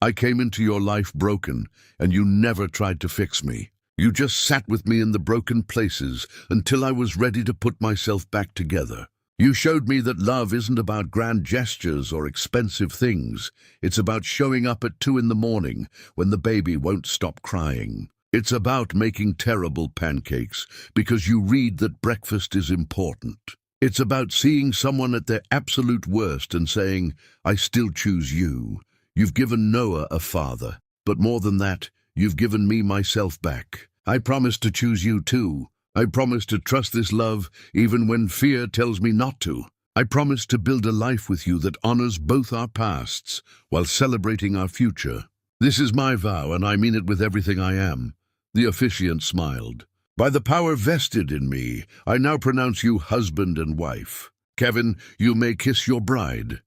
I came into your life broken, and you never tried to fix me. You just sat with me in the broken places until I was ready to put myself back together. You showed me that love isn't about grand gestures or expensive things. It's about showing up at 2 in the morning when the baby won't stop crying. It's about making terrible pancakes because you read that breakfast is important. It's about seeing someone at their absolute worst and saying, 'I still choose you.' You've given Noah a father, but more than that, you've given me myself back. I promise to choose you too. I promise to trust this love even when fear tells me not to. I promise to build a life with you that honors both our pasts while celebrating our future. This is my vow, and I mean it with everything I am." The officiant smiled. "By the power vested in me, I now pronounce you husband and wife. Kevin, you may kiss your bride."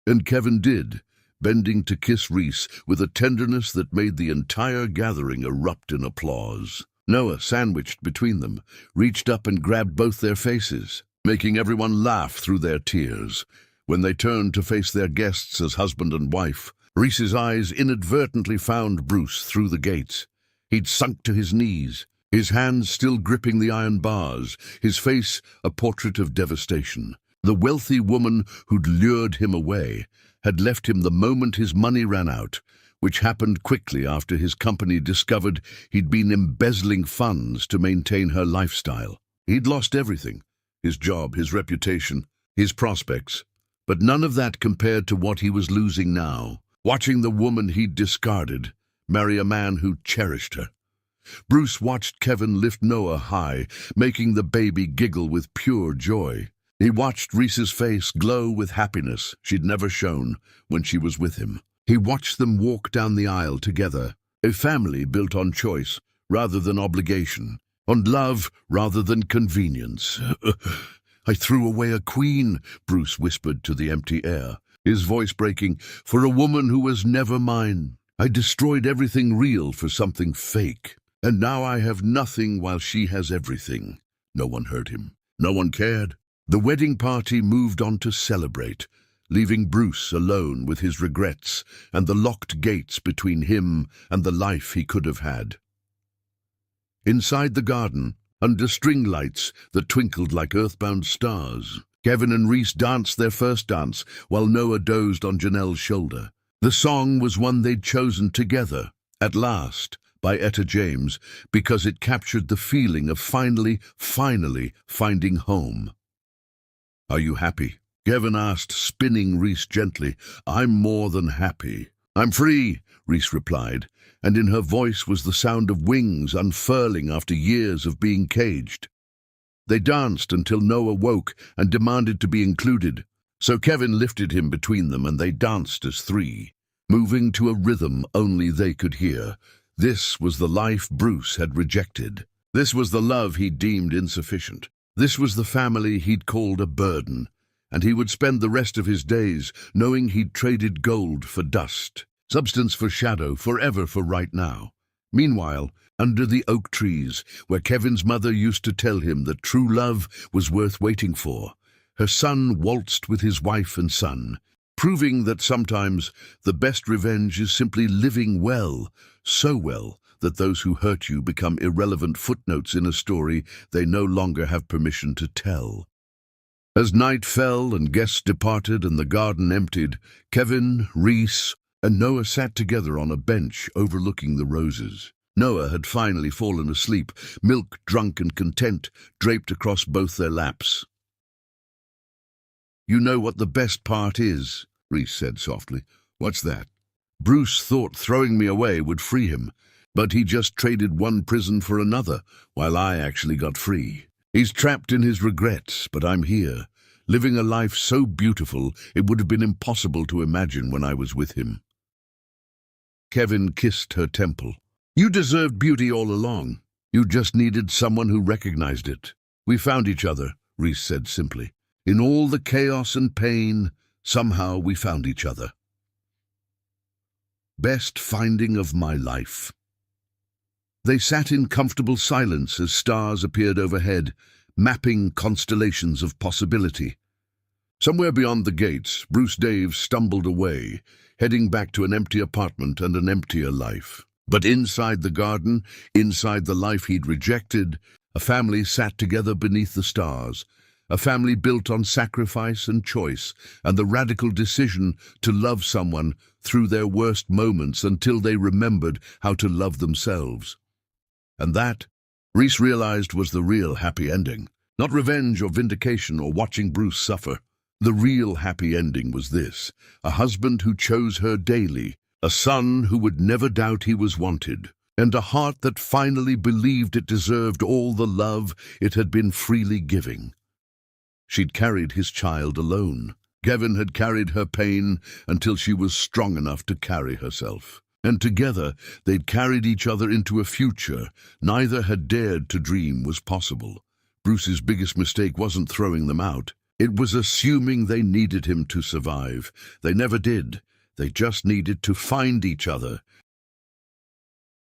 And Kevin did, bending to kiss Reese with a tenderness that made the entire gathering erupt in applause. Noah, sandwiched between them, reached up and grabbed both their faces, making everyone laugh through their tears. When they turned to face their guests as husband and wife, Reese's eyes inadvertently found Bruce through the gates. He'd sunk to his knees, his hands still gripping the iron bars, his face a portrait of devastation. The wealthy woman who'd lured him away had left him the moment his money ran out, which happened quickly after his company discovered he'd been embezzling funds to maintain her lifestyle. He'd lost everything, his job, his reputation, his prospects, but none of that compared to what he was losing now, watching the woman he'd discarded marry a man who cherished her. Bruce watched Kevin lift Noah high, making the baby giggle with pure joy. He watched Reese's face glow with happiness she'd never shown when she was with him. He watched them walk down the aisle together, a family built on choice rather than obligation, on love rather than convenience. "I threw away a queen," Bruce whispered to the empty air, his voice breaking, "for a woman who was never mine. I destroyed everything real for something fake, and now I have nothing while she has everything." No one heard him. No one cared. The wedding party moved on to celebrate, leaving Bruce alone with his regrets and the locked gates between him and the life he could have had. Inside the garden, under string lights that twinkled like earthbound stars, Kevin and Reese danced their first dance while Noah dozed on Janelle's shoulder. The song was one they'd chosen together, At Last, by Etta James, because it captured the feeling of finally finding home. "Are you happy?" Kevin asked, spinning Reese gently. "I'm more than happy." "I'm free," Reese replied, and in her voice was the sound of wings unfurling after years of being caged. They danced until Noah woke and demanded to be included, so Kevin lifted him between them and they danced as three, moving to a rhythm only they could hear. This was the life Bruce had rejected. This was the love he deemed insufficient. This was the family he'd called a burden, and he would spend the rest of his days knowing he'd traded gold for dust, substance for shadow, forever for right now. Meanwhile, under the oak trees, where Kevin's mother used to tell him that true love was worth waiting for, her son waltzed with his wife and son, proving that sometimes the best revenge is simply living well, so well that those who hurt you become irrelevant footnotes in a story they no longer have permission to tell. As night fell and guests departed and the garden emptied, Kevin, Reese, and Noah sat together on a bench overlooking the roses. Noah had finally fallen asleep, milk drunk and content, draped across both their laps. "You know what the best part is," Reese said softly. "What's that?" Bruce thought throwing me away would free him, but he just traded one prison for another, while I actually got free. He's trapped in his regrets, but I'm here, living a life so beautiful it would have been impossible to imagine when I was with him. Kevin kissed her temple. "You deserved beauty all along. You just needed someone who recognized it. We found each other," Reese said simply. "In all the chaos and pain, somehow we found each other." Best finding of my life. They sat in comfortable silence as stars appeared overhead, mapping constellations of possibility. Somewhere beyond the gates, Bruce Dave stumbled away, heading back to an empty apartment and an emptier life. But inside the garden, inside the life he'd rejected, a family sat together beneath the stars, a family built on sacrifice and choice and the radical decision to love someone through their worst moments until they remembered how to love themselves. And that, Reese realized, was the real happy ending. Not revenge or vindication or watching Bruce suffer. The real happy ending was this: a husband who chose her daily, a son who would never doubt he was wanted, and a heart that finally believed it deserved all the love it had been freely giving. She'd carried his child alone. Kevin had carried her pain until she was strong enough to carry herself. And together they'd carried each other into a future neither had dared to dream was possible. Bruce's biggest mistake wasn't throwing them out. It was assuming they needed him to survive. They never did. They just needed to find each other,